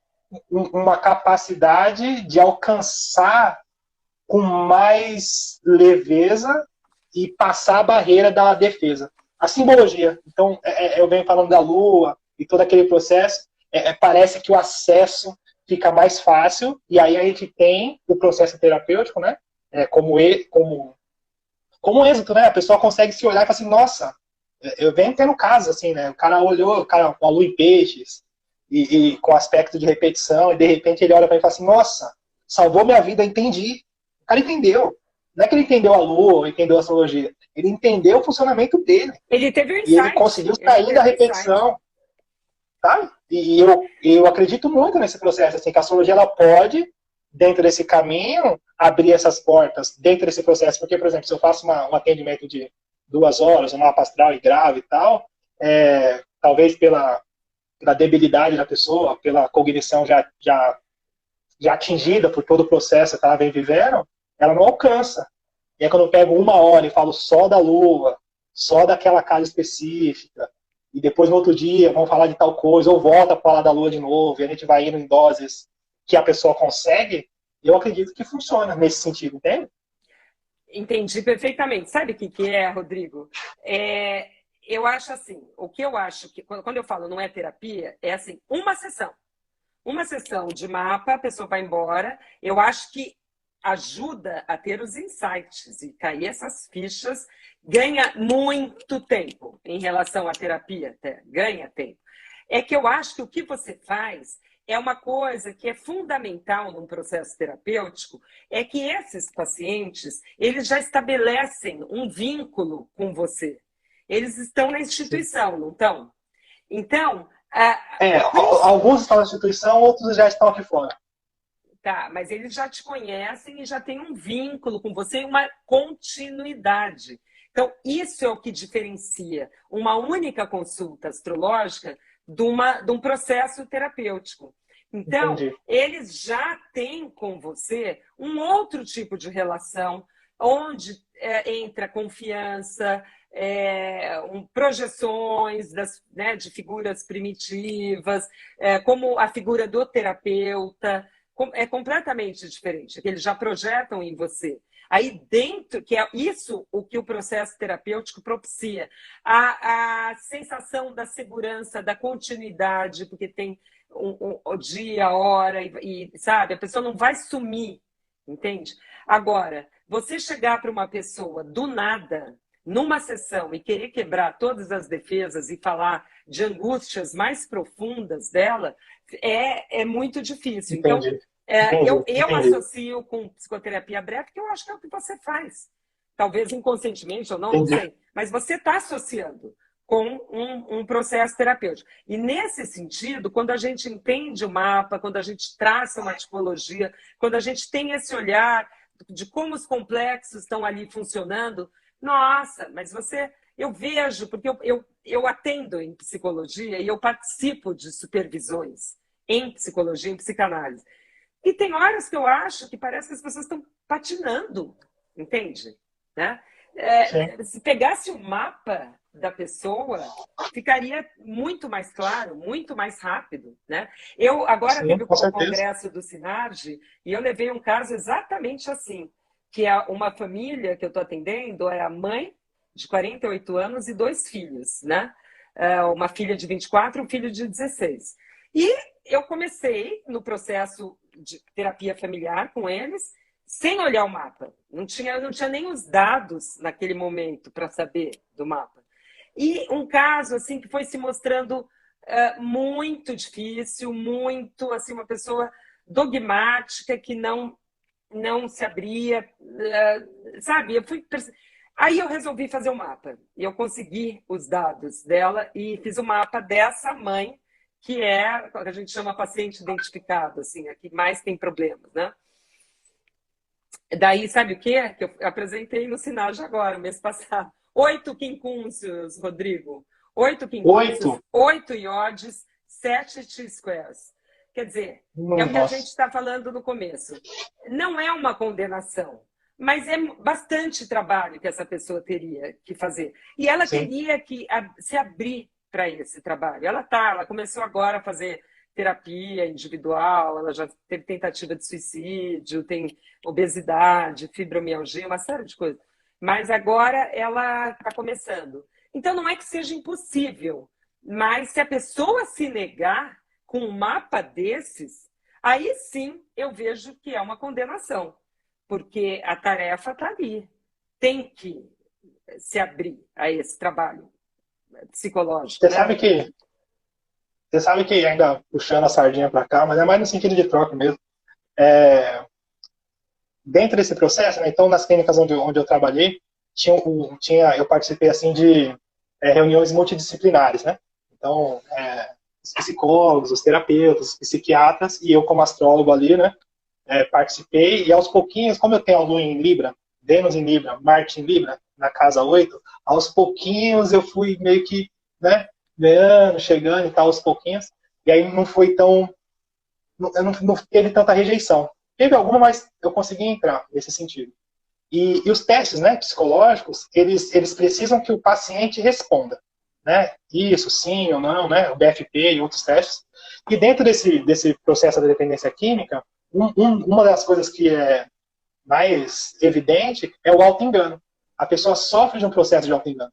uma capacidade de alcançar com mais leveza e passar a barreira da defesa. A simbologia. Então, eu venho falando da Lua e todo aquele processo, parece que o acesso fica mais fácil, e aí a gente tem o processo terapêutico, né? Como êxito, né? A pessoa consegue se olhar e falar assim, nossa, eu venho tendo casos, assim, né? O cara olhou, com a lua em peixes, e com aspecto de repetição, e de repente ele olha para mim e fala assim, nossa, salvou minha vida, eu entendi. O cara entendeu. Não é que ele entendeu a lua, entendeu a astrologia. Ele entendeu o funcionamento dele. Ele teve um insight. E ele conseguiu sair da repetição. Tá? E eu acredito muito nesse processo, assim, que a astrologia ela pode, dentro desse caminho, abrir essas portas, dentro desse processo. Porque, por exemplo, se eu faço um atendimento de 2 horas, um mapa astral e grave e tal, talvez pela debilidade da pessoa, pela cognição já atingida por todo o processo que ela vem vivendo, ela não alcança. E aí quando eu pego 1 hora e falo só da Lua, só daquela casa específica, e depois no outro dia vamos falar de tal coisa, ou volta para falar da Lua de novo, e a gente vai indo em doses que a pessoa consegue, eu acredito que funciona nesse sentido, entende? Entendi perfeitamente. Sabe o que é, Rodrigo? eu acho assim, o que eu acho que, quando eu falo não é terapia, é assim, uma sessão. Uma sessão de mapa, a pessoa vai embora. Eu acho que ajuda a ter os insights e cair essas fichas. Ganha muito tempo em relação à terapia, até. Ganha tempo. É que eu acho que o que você faz é uma coisa que é fundamental num processo terapêutico, é que esses pacientes, eles já estabelecem um vínculo com você. Eles estão na instituição, não estão? Então, Alguns estão na instituição, outros já estão aqui fora. tá, mas eles já te conhecem e já têm um vínculo com você e uma continuidade. Então, isso é o que diferencia uma única consulta astrológica de um processo terapêutico. Então, Entendi. eles já têm com você um outro tipo de relação, onde entra confiança, projeções né, de figuras primitivas, como a figura do terapeuta. É completamente diferente, que eles já projetam em você. Aí dentro, que é isso o que o processo terapêutico propicia, a sensação da segurança, da continuidade, porque tem o dia, a hora, sabe, a pessoa não vai sumir, entende? Agora, você chegar para uma pessoa do nada, numa sessão, e querer quebrar todas as defesas e falar de angústias mais profundas dela, é muito difícil. Entendi. Então, eu Entendi. associo com psicoterapia breve, porque eu acho que é o que você faz. Talvez inconscientemente ou não, Entendi. não sei. Mas você está associando com um processo terapêutico. E nesse sentido, quando a gente entende o mapa, quando a gente traça uma tipologia, quando a gente tem esse olhar de como os complexos estão ali funcionando, nossa, mas eu vejo, porque eu atendo em psicologia e eu participo de supervisões em psicologia, em psicanálise. E tem horas que eu acho que parece que as pessoas estão patinando, entende? Né? Se pegasse o mapa da pessoa, ficaria muito mais claro, muito mais rápido. Né? Eu agora teve o congresso do Sinarge e eu levei um caso exatamente assim, que é uma família que eu estou atendendo, é a mãe de 48 anos e 2 filhos, né? Uma filha de 24 e um filho de 16. E eu comecei no processo de terapia familiar com eles, sem olhar o mapa. Não tinha nem os dados naquele momento para saber do mapa. E um caso assim que foi se mostrando muito difícil, muito assim, uma pessoa dogmática que não se abria, sabe? Aí eu resolvi fazer o mapa. E eu consegui os dados dela e fiz o mapa dessa mãe, que é a que a gente chama paciente identificado, assim, a que mais tem problemas, né? Daí, sabe o quê? Que eu apresentei no Sinage agora, mês passado. 8 quincúncios, Rodrigo. 8 quincúncios, 8 iodes, 7 T-squares. Quer dizer, é o que a gente está falando no começo. Não é uma condenação, mas é bastante trabalho que essa pessoa teria que fazer. E ela teria que se abrir para esse trabalho. Ela começou agora a fazer terapia individual, ela já teve tentativa de suicídio, tem obesidade, fibromialgia, uma série de coisas. Mas agora ela está começando. Então não é que seja impossível, mas se a pessoa se negar com um mapa desses, aí sim eu vejo que é uma condenação, porque a tarefa está ali. Tem que se abrir a esse trabalho psicológico. Você sabe que, ainda puxando a sardinha para cá, mas é mais no sentido de troca mesmo. Dentro desse processo, né, então nas clínicas onde eu trabalhei, eu participei assim de reuniões multidisciplinares, né? Então, os psicólogos, os terapeutas, os psiquiatras, e eu como astrólogo ali, né, participei, e aos pouquinhos, como eu tenho a Lua em Libra, Vênus em Libra, Marte em Libra, na casa 8, aos pouquinhos eu fui meio que, né, ganhando, chegando e tal, aos pouquinhos, e aí não foi tão, não teve tanta rejeição. Teve alguma, mas eu consegui entrar nesse sentido. E os testes, né, psicológicos, eles precisam que o paciente responda, né? Isso, sim ou não, né? O BFP e outros testes. E dentro desse processo da dependência química, uma das coisas que é mais evidente é o auto-engano. A pessoa sofre de um processo de auto-engano.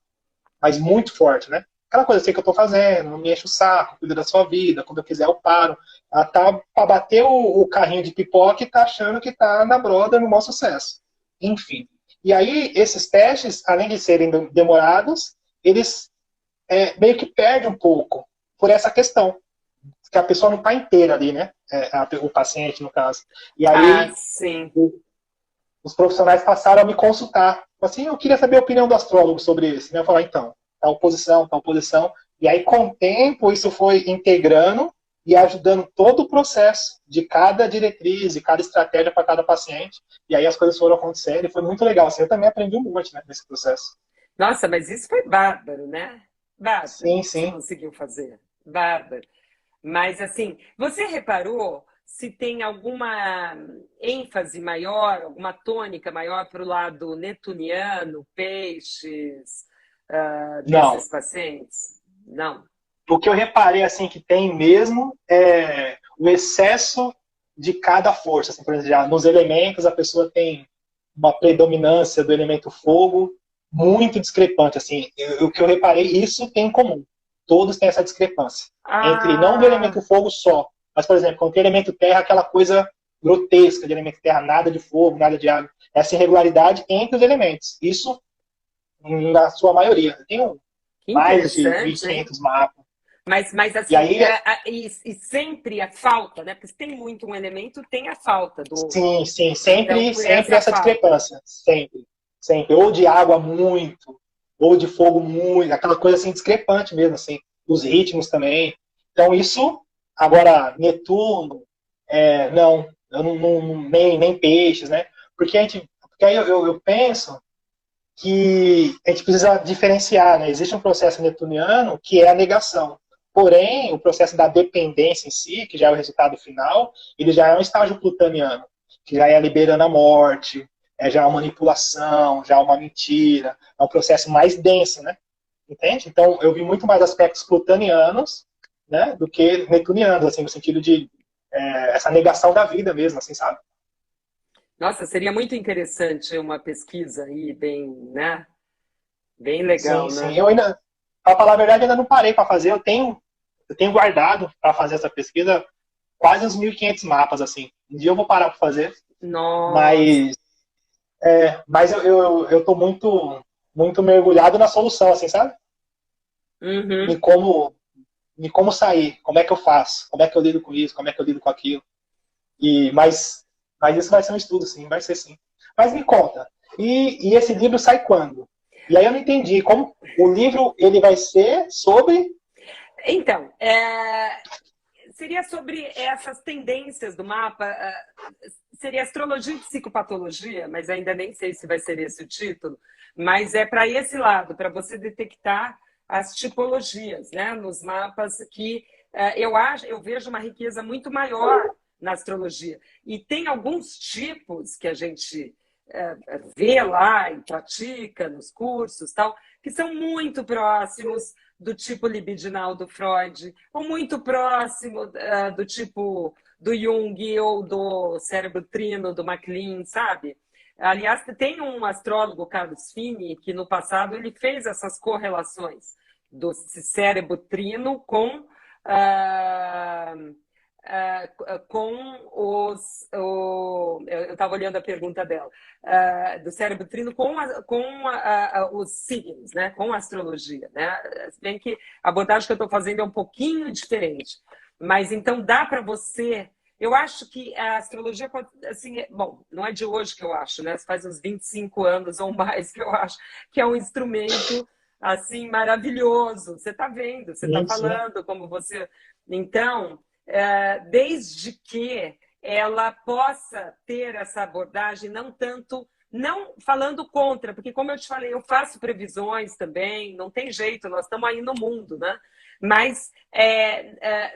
mas muito forte, né? Aquela coisa, eu sei que eu tô fazendo, não me enche o saco, cuida da sua vida, quando eu quiser eu paro. Ela tá pra bater o carrinho de pipoca e tá achando que tá na broda, no maior sucesso. Enfim. E aí, esses testes, além de serem demorados, eles meio que perdem um pouco por essa questão, que a pessoa não está inteira ali, né? O paciente, no caso. E Ah, aí, sim. os profissionais passaram a me consultar. Assim, eu queria saber a opinião do astrólogo sobre isso. Né? Eu falar, então, tal posição, tal posição. E aí, com o tempo, isso foi integrando e ajudando todo o processo de cada diretriz, de cada estratégia para cada paciente. E aí as coisas foram acontecendo e foi muito legal. Assim, eu também aprendi um monte, né, nesse processo. Nossa, mas isso foi bárbaro, né? Bárbaro Sim, que você sim. conseguiu fazer. Bárbaro. Mas, assim, você reparou se tem alguma ênfase maior, alguma tônica maior para o lado netuniano, peixes, Não. desses pacientes? Não. O que eu reparei assim que tem mesmo é o excesso de cada força. Assim, por exemplo, já nos elementos a pessoa tem uma predominância do elemento fogo muito discrepante. Assim, o que eu reparei, isso tem em comum. Todos têm essa discrepância entre não do Ah, elemento fogo só, mas por exemplo, quando tem elemento terra, aquela coisa grotesca de elemento terra, nada de fogo, nada de água. Essa irregularidade entre os elementos. Isso na sua maioria. Eu tenho que mais de interessante, hein? 1.500 mapas. Mas E assim, aí e sempre a falta, né? Porque se tem muito um elemento, tem a falta do. sim, sim, Então, sempre, por sempre essa essa falta. discrepância, sempre, sempre, ou de água muito, ou de fogo muito, aquela coisa assim discrepante mesmo, assim, os ritmos também. Então isso, agora Netuno, não, eu nem peixes, né? Porque aí eu penso que a gente precisa diferenciar, né? Existe um processo netuniano que é a negação. Porém, o processo da dependência em si, que já é o resultado final, ele já é um estágio plutoniano, que já é liberando a morte, já é uma manipulação, já é uma mentira, é um processo mais denso, né? Entende? Então, eu vi muito mais aspectos plutonianos, né, do que netunianos, assim, no sentido de essa negação da vida mesmo, assim, sabe? Nossa, seria muito interessante uma pesquisa aí, bem, né? Bem legal, Sim, sim. né? Eu ainda, para falar a verdade, ainda não parei para fazer. Eu tenho guardado para fazer essa pesquisa quase uns 1.500 mapas, assim. Um dia eu vou parar para fazer, Nossa. mas, mas eu tô muito, muito mergulhado na solução, assim, sabe? Em Uhum. como, em como sair, como é que eu faço, como é que eu lido com isso, como é que eu lido com aquilo. Mas isso vai ser um estudo, sim, vai ser sim. Mas me conta, e esse livro sai quando? E aí eu não entendi, como o livro ele vai ser sobre. Então, seria sobre essas tendências do mapa. Seria astrologia e psicopatologia, mas ainda nem sei se vai ser esse o título. Mas é para esse lado, para você detectar as tipologias, né, nos mapas que eu vejo uma riqueza muito maior na astrologia. E tem alguns tipos que a gente vê lá e pratica nos cursos, tal, que são muito próximos do tipo libidinal do Freud, ou muito próximo do tipo do Jung ou do cérebro trino do MacLean, sabe? Aliás, tem um astrólogo, Carlos Fini, que no passado ele fez essas correlações do cérebro trino com eu estava olhando a pergunta dela, do cérebro trino os signos, né? Com a astrologia. Né? Se bem que a abordagem que eu estou fazendo é um pouquinho diferente. Mas então dá para você. Eu acho que a astrologia, assim, bom, não é de hoje que eu acho, né? Faz uns 25 anos ou mais que eu acho que é um instrumento assim maravilhoso. Você está vendo, você está Sim, sim. falando como você. Então, desde que ela possa ter essa abordagem, não tanto, não falando contra, porque como eu te falei, eu faço previsões também, não tem jeito, nós estamos aí no mundo, né? Mas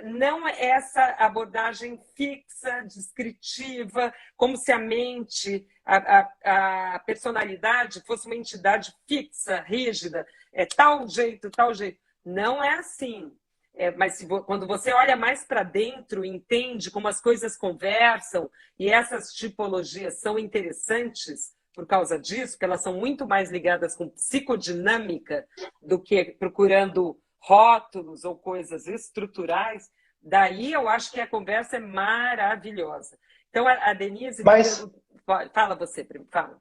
não essa abordagem fixa, descritiva, como se a mente, a personalidade fosse uma entidade fixa, rígida, tal jeito, tal jeito. Não é assim. Mas quando você olha mais para dentro, entende como as coisas conversam e essas tipologias são interessantes por causa disso, porque elas são muito mais ligadas com psicodinâmica do que procurando rótulos ou coisas estruturais. Daí eu acho que a conversa é maravilhosa. Então, a Denise... Mas, Fala você, primo, fala.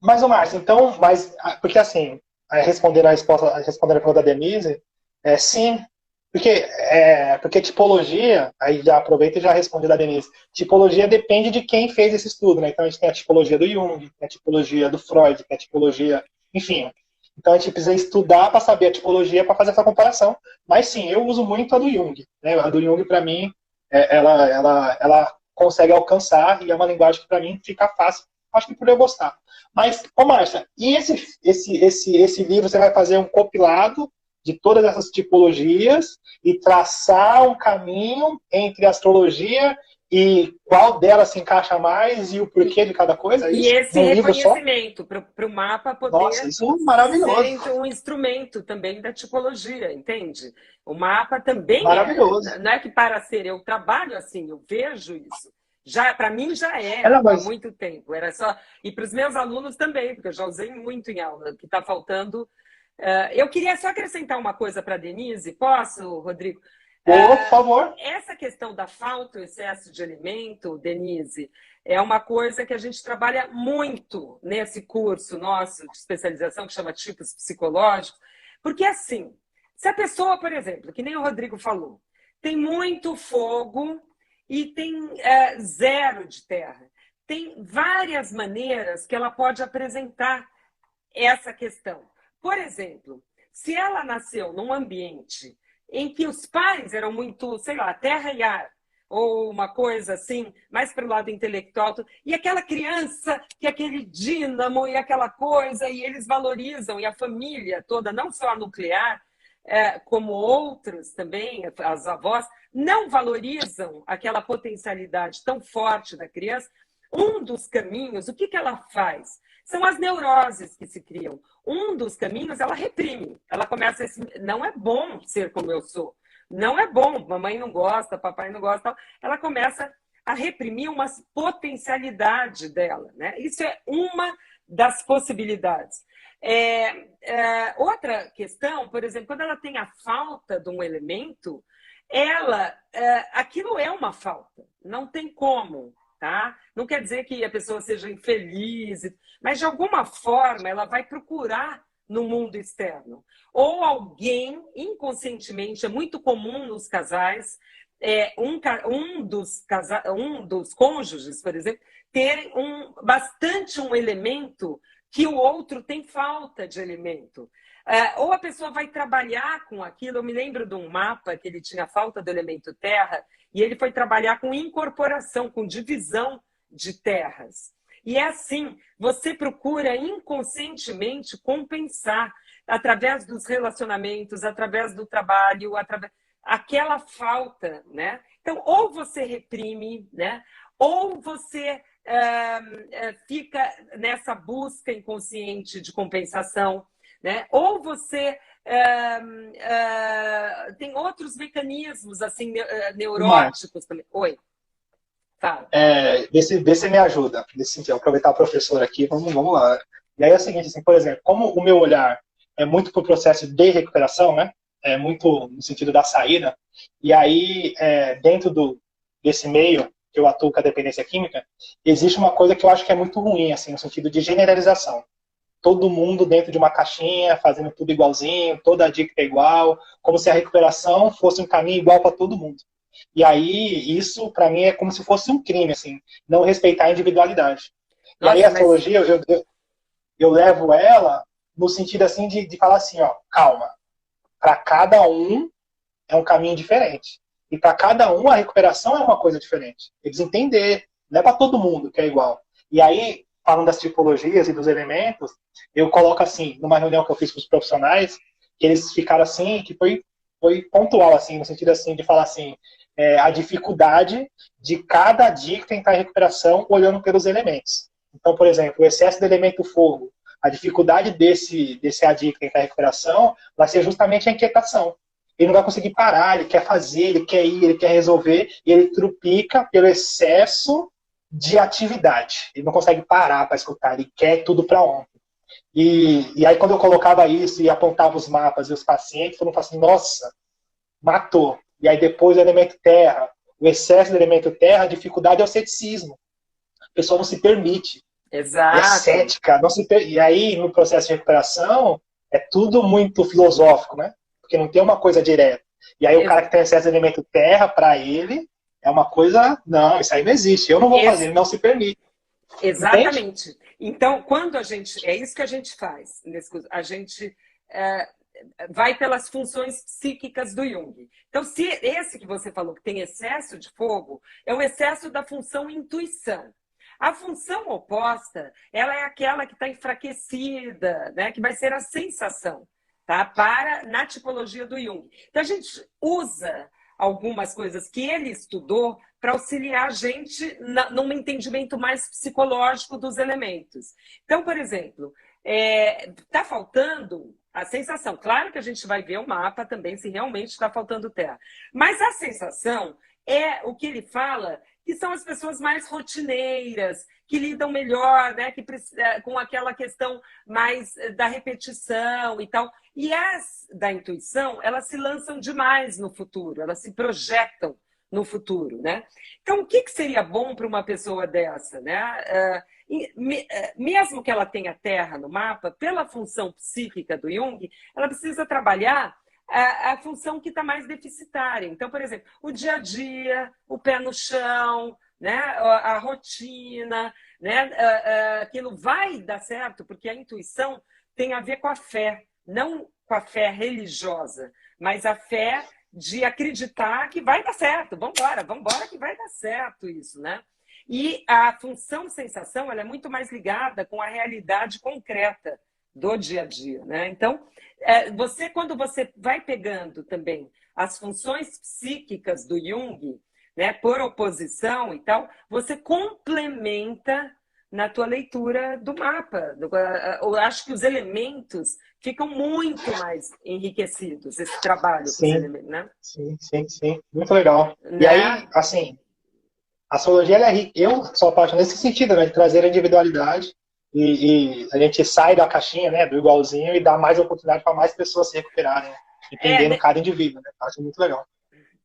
ô Márcio, então, porque assim, respondendo a pergunta da Denise, sim, porque tipologia, aí já aproveita e já responde da Denise, tipologia depende de quem fez esse estudo, né? Então a gente tem a tipologia do Jung, tem a tipologia do Freud, tem a tipologia, enfim. Então a gente precisa estudar para saber a tipologia para fazer essa comparação. Mas sim, eu uso muito a do Jung, né? A do Jung, para mim, ela consegue alcançar e é uma linguagem que para mim fica fácil. Acho que por eu gostar. Mas, ô Márcia, e esse livro você vai fazer um compilado de todas essas tipologias e traçar um caminho entre a astrologia e qual delas se encaixa mais e o porquê de cada coisa? É E isso? esse reconhecimento para o mapa poder Nossa, isso é maravilhoso. ser um instrumento também da tipologia, entende? O mapa também Maravilhoso. não é que para ser, eu trabalho assim, eu vejo isso. Já para mim já há muito tempo. Era só e para os meus alunos também, porque eu já usei muito em aula. Que está faltando. Eu queria só acrescentar uma coisa para a Denise. Posso, Rodrigo? Por favor. Essa questão da falta ou excesso de alimento, Denise, é uma coisa que a gente trabalha muito nesse curso nosso de especialização que chama Tipos Psicológicos, porque assim, se a pessoa, por exemplo, que nem o Rodrigo falou, tem muito fogo e tem zero de terra, tem várias maneiras que ela pode apresentar essa questão. Por exemplo, se ela nasceu num ambiente em que os pais eram muito, sei lá, terra e ar, ou uma coisa assim, mais para o lado intelectual, e aquela criança, que aquele dínamo e aquela coisa, e eles valorizam, e a família toda, não só a nuclear, como outros também, as avós, não valorizam aquela potencialidade tão forte da criança. Um dos caminhos, o que ela faz? São as neuroses que se criam. Um dos caminhos, ela reprime. Ela começa assim, não é bom ser como eu sou. Não é bom, mamãe não gosta, papai não gosta. Tal. Ela começa a reprimir uma potencialidade dela. Né? Isso é uma das possibilidades. Outra questão, por exemplo, quando ela tem a falta de um elemento, aquilo é uma falta. Não tem como. Tá? Não quer dizer que a pessoa seja infeliz, mas de alguma forma ela vai procurar no mundo externo. Ou alguém, inconscientemente, é muito comum nos casais, um dos cônjuges, por exemplo, terem bastante um elemento que o outro tem falta de elemento. Ou a pessoa vai trabalhar com aquilo. Eu me lembro de um mapa que ele tinha falta do elemento terra, e ele foi trabalhar com incorporação, com divisão de terras. E é assim, você procura inconscientemente compensar através dos relacionamentos, através do trabalho, aquela falta, né? Então, ou você reprime, né? Ou você fica nessa busca inconsciente de compensação, né? Ou você tem outros mecanismos assim neuróticos também. Oi, fala. Vê se me ajuda nesse sentido. Aproveitar a professora aqui, vamos lá. E aí é o seguinte, assim, por exemplo, como o meu olhar é muito para o processo de recuperação, né? É muito no sentido da saída. E aí, dentro desse meio que eu atuo com a dependência química, existe uma coisa que eu acho que é muito ruim, assim, no sentido de generalização. Todo mundo dentro de uma caixinha, fazendo tudo igualzinho, toda a dica é igual, como se a recuperação fosse um caminho igual para todo mundo. E aí, isso, para mim, é como se fosse um crime, assim, não respeitar a individualidade. Nossa, e aí, a astrologia, eu levo ela no sentido, assim, de falar assim, ó, calma, para cada um é um caminho diferente. E para cada um, a recuperação é uma coisa diferente. Eles entender, não é para todo mundo que é igual. E aí, falando das tipologias e dos elementos, eu coloco assim, numa reunião que eu fiz com os profissionais, que eles ficaram assim, que foi pontual, assim, no sentido assim, de falar assim, a dificuldade de cada dica tentar recuperação olhando pelos elementos. Então, por exemplo, o excesso do elemento fogo, a dificuldade desse adicto tentar recuperação vai ser justamente a inquietação. Ele não vai conseguir parar, ele quer fazer, ele quer ir, ele quer resolver, e ele trupica pelo excesso de atividade. Ele não consegue parar para escutar, ele quer tudo para ontem. E aí, quando eu colocava isso e apontava os mapas e os pacientes, todo mundo falava assim, nossa, matou. E aí, depois, o elemento terra, o excesso do elemento terra, a dificuldade é o ceticismo. A pessoa não se permite. E é Exato. cética. Não se per... E aí, no processo de recuperação, é tudo muito filosófico, né? Porque não tem uma coisa direta. E aí, o cara que tem excesso de elemento terra, para ele, é uma coisa, não, isso aí não existe. Eu não vou fazer, ele não se permite. Exatamente. Entende? Então, quando a gente. É isso que a gente faz. A gente vai pelas funções psíquicas do Jung. Então, se esse que você falou, que tem excesso de fogo, é o excesso da função intuição. A função oposta, ela é aquela que está enfraquecida, né? Que vai ser a sensação, tá? Na tipologia do Jung. Então, a gente usa algumas coisas que ele estudou para auxiliar a gente num entendimento mais psicológico dos elementos. Então, por exemplo, está faltando a sensação. Claro que a gente vai ver o mapa também se realmente está faltando terra. Mas a sensação é o que ele fala, que são as pessoas mais rotineiras, que lidam melhor, né, com aquela questão mais da repetição e tal. E as da intuição, elas se lançam demais no futuro, elas se projetam no futuro, né? Então, o que seria bom para uma pessoa dessa, né? Mesmo que ela tenha terra no mapa, pela função psíquica do Jung, ela precisa trabalhar a função que está mais deficitária. Então, por exemplo, o dia a dia, o pé no chão, né? A rotina, né? Aquilo vai dar certo, porque a intuição tem a ver com a fé, não com a fé religiosa, mas a fé de acreditar que vai dar certo. Vamos embora que vai dar certo isso, né? E a função sensação, ela é muito mais ligada com a realidade concreta do dia a dia, né? Então, quando você vai pegando também as funções psíquicas do Jung, né, por oposição e tal, você complementa na tua leitura do mapa. Eu acho que os elementos ficam muito mais enriquecidos, esse trabalho com os elementos, né? Sim. Muito legal. Né? E aí, assim, a astrologia ela é rica. Eu sou apaixonado nesse sentido, né, de trazer a individualidade e a gente sai da caixinha, né, do igualzinho e dá mais oportunidade para mais pessoas se recuperarem, né, entendendo cada indivíduo. Né? Acho muito legal.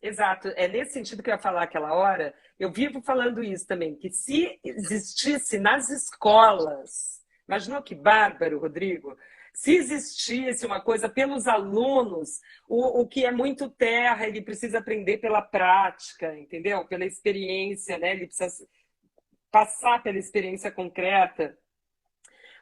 Exato, é nesse sentido que eu ia falar aquela hora. Eu vivo falando isso também, que se existisse nas escolas, imaginou que bárbaro, Rodrigo? Se existisse uma coisa pelos alunos, o que é muito terra, ele precisa aprender pela prática, entendeu? Pela experiência, né? Ele precisa passar pela experiência concreta.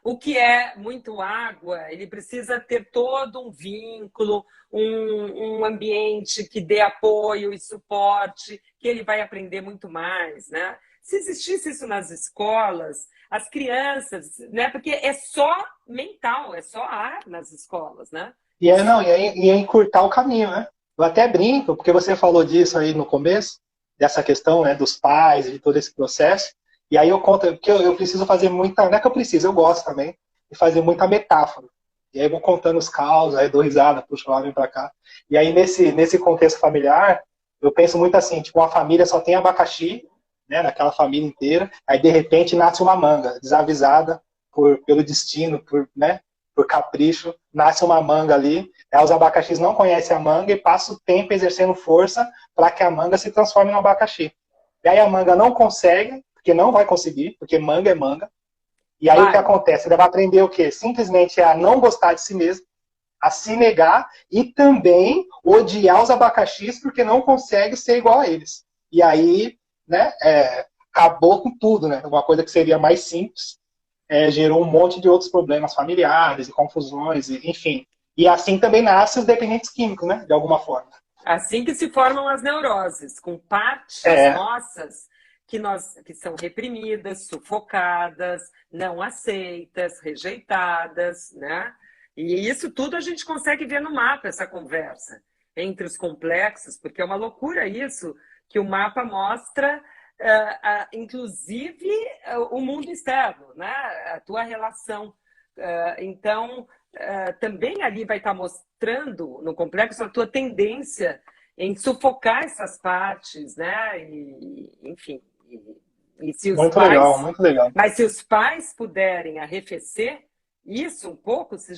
O que é muito água, ele precisa ter todo um vínculo, um ambiente que dê apoio e suporte, que ele vai aprender muito mais, né? Se existisse isso nas escolas, as crianças, né? Porque é só mental, é só ar nas escolas, né? E é encurtar o caminho, né? Eu até brinco, porque você falou disso aí no começo, dessa questão, né, dos pais, de todo esse processo. E aí eu conto, que eu preciso fazer muita, não é que eu preciso, eu gosto também, de fazer muita metáfora. E aí eu vou contando os causos, aí dou risada, puxo lá, vem pra cá. E aí nesse contexto familiar, eu penso muito assim, tipo, uma família só tem abacaxi, né, naquela família inteira, aí de repente nasce uma manga, desavisada pelo destino, né, por capricho, nasce uma manga ali, aí os abacaxis não conhecem a manga e passam o tempo exercendo força para que a manga se transforme no abacaxi. E aí a manga não consegue, porque não vai conseguir, porque manga é manga. E aí o que acontece? Ele vai aprender o quê? Simplesmente a não gostar de si mesmo, a se negar e também odiar os abacaxis porque não consegue ser igual a eles. E aí, né, acabou com tudo, né? Uma coisa que seria mais simples, gerou um monte de outros problemas familiares e confusões, enfim. E assim também nascem os dependentes químicos, né? De alguma forma. Assim que se formam as neuroses, com partes nossas que são reprimidas, sufocadas, não aceitas, rejeitadas, né? E isso tudo a gente consegue ver no mapa, essa conversa entre os complexos, porque é uma loucura isso, que o mapa mostra, inclusive, o mundo externo, né? A tua relação. Então, também ali vai estar mostrando no complexo a tua tendência em sufocar essas partes, né? E, enfim, E se os Muito pais, legal, muito legal. mas se os pais puderem arrefecer isso um pouco, se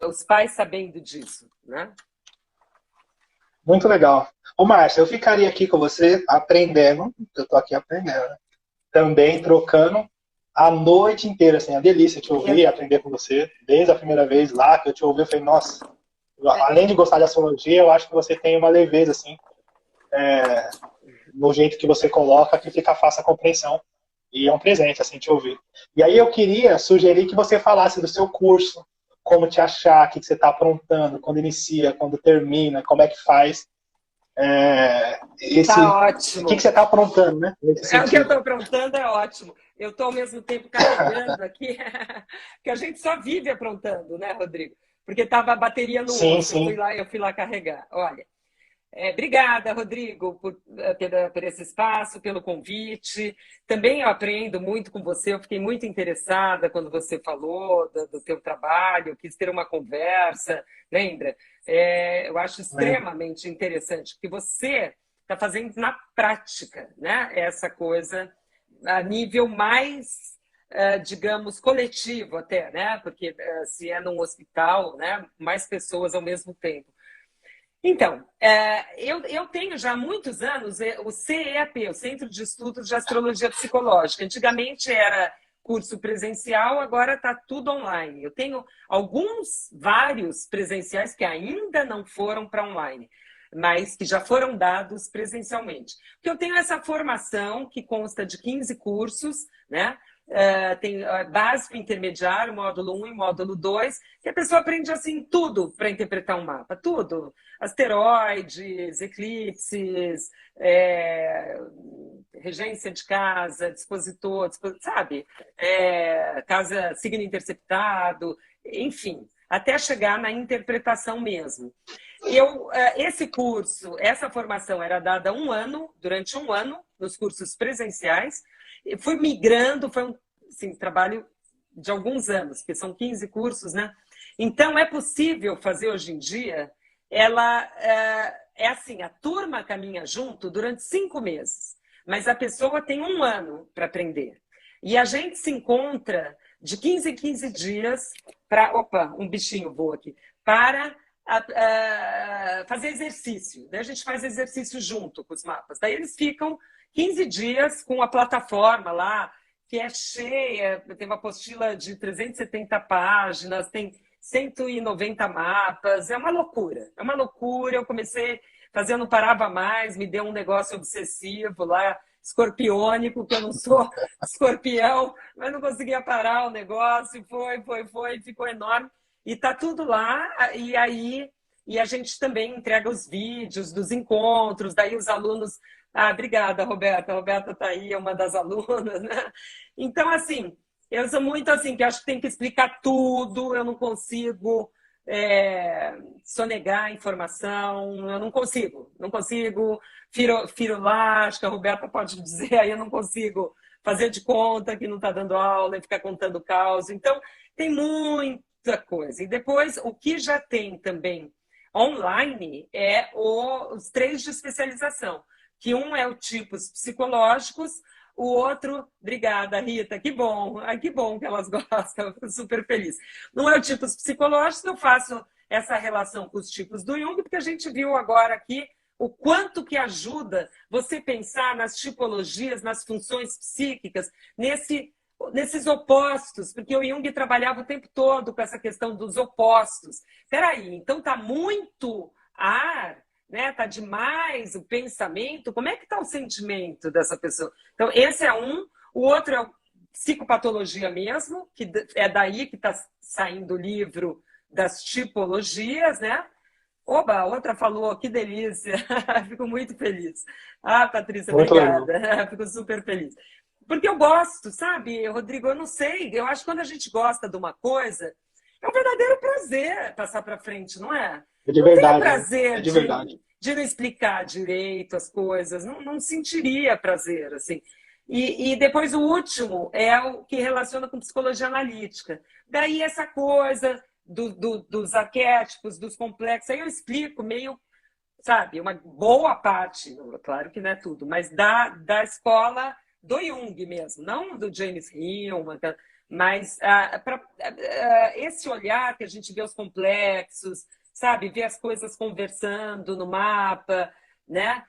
os pais sabendo disso, né? Muito legal. Ô, Márcia, eu ficaria aqui com você aprendendo, eu tô aqui aprendendo, né? Também trocando a noite inteira, assim, a delícia te ouvir, aprender com você. Desde a primeira vez lá que eu te ouvi, eu falei, nossa, além de gostar de astrologia, eu acho que você tem uma leveza, assim, no jeito que você coloca, que fica fácil a compreensão. E é um presente, assim, te ouvir. E aí eu queria sugerir que você falasse do seu curso, como te achar, o que você está aprontando, quando inicia, quando termina, como é que faz. Tá O que ótimo. você está aprontando, né? Nesse É, o que eu estou sentido. aprontando é ótimo. Eu estou ao mesmo tempo carregando aqui, que a gente só vive aprontando, né, Rodrigo? Porque estava a bateria no Sim, osso, sim. eu fui lá carregar. Olha, obrigada, Rodrigo, por esse espaço, pelo convite. Também eu aprendo muito com você, eu fiquei muito interessada quando você falou do teu trabalho, quis ter uma conversa, lembra? Eu acho Lembro. extremamente interessante, porque você está fazendo na prática, né? Essa coisa a nível mais, digamos, coletivo até, né? Porque se é num hospital, né? Mais pessoas ao mesmo tempo. Então, eu tenho já há muitos anos o CEAP, o Centro de Estudos de Astrologia Psicológica. Antigamente era curso presencial, agora está tudo online. Eu tenho vários presenciais que ainda não foram para online, mas que já foram dados presencialmente. Porque eu tenho essa formação que consta de 15 cursos, né? Tem básico, intermediário, módulo 1 e módulo 2, que a pessoa aprende assim tudo para interpretar um mapa, tudo. Asteroides, eclipses, regência de casa, dispositor, sabe? Casa, signo interceptado, enfim, até chegar na interpretação mesmo. Esse curso, essa formação era dada durante um ano, nos cursos presenciais. Eu fui migrando, foi um assim, trabalho de alguns anos, porque são 15 cursos, né? Então, é possível fazer hoje em dia, assim, a turma caminha junto durante 5 meses, mas a pessoa tem um ano para aprender. E a gente se encontra de 15 em 15 dias para... Opa, um bichinho voa aqui. Para fazer exercício. Daí a gente faz exercício junto com os mapas. Daí eles ficam 15 dias com a plataforma lá, que é cheia, tem uma apostila de 370 páginas, tem 190 mapas, é uma loucura, é uma loucura. Eu comecei fazendo, não parava mais, me deu um negócio obsessivo lá, escorpiônico, que eu não sou escorpião, mas não conseguia parar o negócio, foi, ficou enorme. E tá tudo lá, e aí a gente também entrega os vídeos dos encontros, daí os alunos. Ah, obrigada, Roberta. A Roberta está aí, é uma das alunas, né? Então, assim, eu sou muito assim, que acho que tem que explicar tudo, eu não consigo sonegar a informação, eu não consigo, firular, acho que a Roberta pode dizer, aí eu não consigo fazer de conta que não está dando aula e ficar contando caos. Então, tem muita coisa. E depois, o que já tem também online é os 3 de especialização, que um é o tipos psicológicos, o outro, obrigada, Rita, que bom, ai, que bom que elas gostam, eu fico super feliz. Não é o tipos psicológicos, eu faço essa relação com os tipos do Jung, porque a gente viu agora aqui o quanto que ajuda você pensar nas tipologias, nas funções psíquicas, nesses opostos, porque o Jung trabalhava o tempo todo com essa questão dos opostos. Peraí, então tá muito ar, né? Tá demais o pensamento, como é que tá o sentimento dessa pessoa? Então, esse é um. O outro é psicopatologia mesmo, que é daí que está saindo o livro das tipologias, né? Oba, a outra falou, que delícia, fico muito feliz. Ah, Patrícia, Muito legal. obrigada, fico super feliz. Porque eu gosto, sabe, Rodrigo, eu não sei, eu acho que quando a gente gosta de uma coisa, é um verdadeiro prazer passar para frente, não é? É de Não tenho verdade, né? prazer É de verdade. de não explicar direito as coisas, não sentiria prazer, assim. E depois o último é o que relaciona com psicologia analítica. Daí essa coisa dos arquétipos, dos complexos, aí eu explico meio sabe, uma boa parte, claro que não é tudo, mas da escola do Jung mesmo, não do James Hillman, mas esse olhar que a gente vê os complexos, sabe, ver as coisas conversando no mapa, né?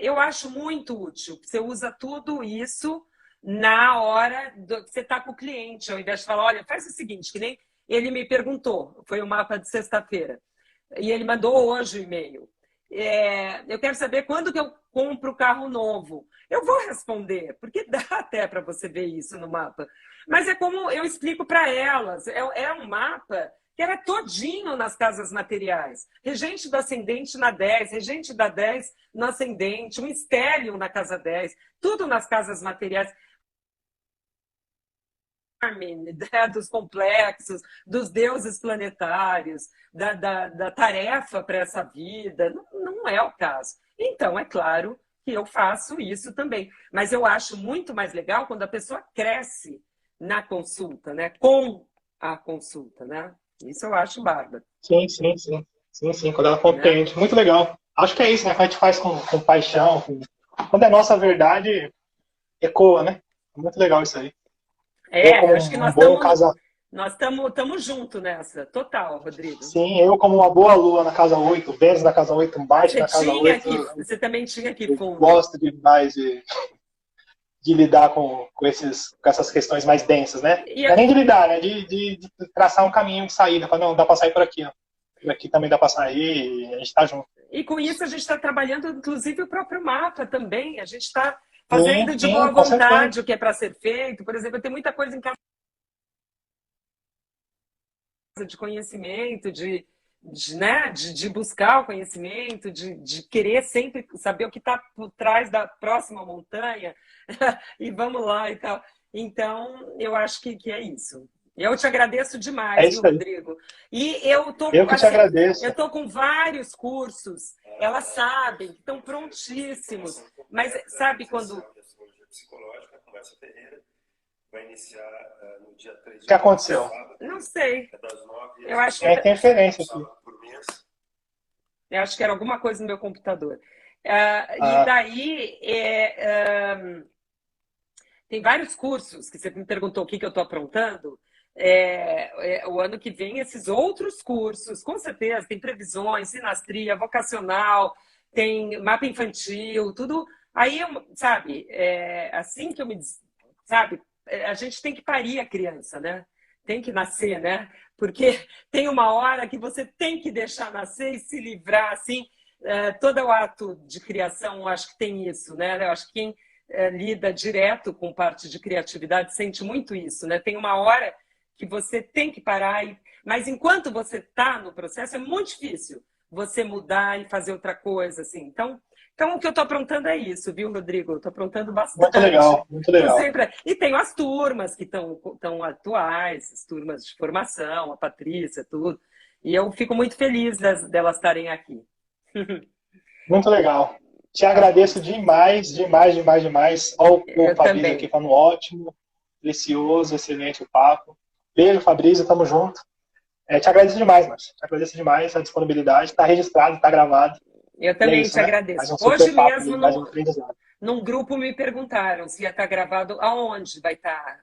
Eu acho muito útil. Você usa tudo isso na hora que você está com o cliente, ao invés de falar, olha, faz o seguinte, que nem ele me perguntou, foi o mapa de sexta-feira, e ele mandou hoje o e-mail. Eu quero saber quando que eu compro o carro novo. Eu vou responder, porque dá até para você ver isso no mapa. Mas é como eu explico para elas. É um mapa que era todinho nas casas materiais. Regente do ascendente na 10, regente da 10 no ascendente, um estélio na casa 10, tudo nas casas materiais. Dos complexos, dos deuses planetários, da tarefa para essa vida. Não é o caso. Então, é claro que eu faço isso também. Mas eu acho muito mais legal quando a pessoa cresce na consulta, né? Com a consulta, né? Isso eu acho bárbaro. Sim, sim, sim. Sim, sim, quando ela compreende. Muito legal. Acho que é isso, né? A gente faz com paixão. Quando é nossa verdade, ecoa, né? Muito legal isso aí. Eu, Acho que como um bom casal. nós estamos juntos nessa. Total, Rodrigo. Sim, eu como uma boa lua na casa 8, Vênus na casa 8, Marte na casa 8. Você também tinha aqui eu fundo. gosto demais de lidar com essas questões mais densas, né? Não é nem de lidar, né? De traçar um caminho de saída. Falar, não, dá para sair por aqui, ó. Por aqui também dá para sair e a gente está junto. E com isso a gente está trabalhando, inclusive, o próprio mapa também. A gente está fazendo de boa com certeza. vontade o que é para ser feito. Por exemplo, tem muita coisa em casa de conhecimento, né? de buscar o conhecimento, de querer sempre saber o que está por trás da próxima montanha e vamos lá e tal. Então, eu acho que é isso. Eu te agradeço demais, viu, Rodrigo? E eu que te agradeço. Eu estou com vários cursos, elas sabem, estão prontíssimos. Mas sabe quando... Psicológica, Conversa Ferreira, vai iniciar no dia 3 de O que aconteceu? sábado, não sei. Das 9 eu acho que é interferência aqui. Eu acho que era alguma coisa no meu computador. E daí tem vários cursos que você me perguntou o que eu estou aprontando. O ano que vem, esses outros cursos, com certeza, tem previsões, sinastria, vocacional, tem mapa infantil, tudo. Aí, sabe, assim que eu me... Sabe, a gente tem que parir a criança, né? Tem que nascer, né? Porque tem uma hora que você tem que deixar nascer e se livrar, assim. Todo o ato de criação, eu acho que tem isso, né? Eu acho que quem lida direto com parte de criatividade sente muito isso, né? Tem uma hora que você tem que parar, mas enquanto você está no processo, é muito difícil você mudar e fazer outra coisa, assim. Então o que eu estou aprontando é isso, viu, Rodrigo? Eu estou aprontando bastante. Muito legal, muito legal. E tenho as turmas que estão atuais, as turmas de formação, a Patrícia, tudo. E eu fico muito feliz delas estarem aqui. Muito legal. Te agradeço demais, demais, demais, demais. Olha o Fabrício aqui falando ótimo, delicioso, excelente o papo. Beijo, Fabrício, tamo junto. Te agradeço demais, Márcio. Te agradeço demais a disponibilidade. Está registrado, está gravado. Eu também te agradeço. Hoje mesmo, num grupo, me perguntaram se ia estar gravado. Aonde vai estar?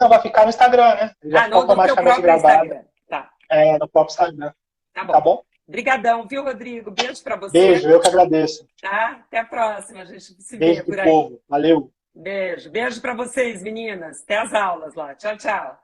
Não, vai ficar no Instagram, né? Já fica automaticamente gravado. Instagram. Tá. No próprio Instagram. Tá bom? Tá bom? Obrigadão, viu, Rodrigo? Beijo pra você. Beijo, eu que agradeço. Tá? Até a próxima, a gente se Beijo vê por pro aí. povo. Valeu. Beijo. Beijo pra vocês, meninas. Até as aulas lá. Tchau, tchau.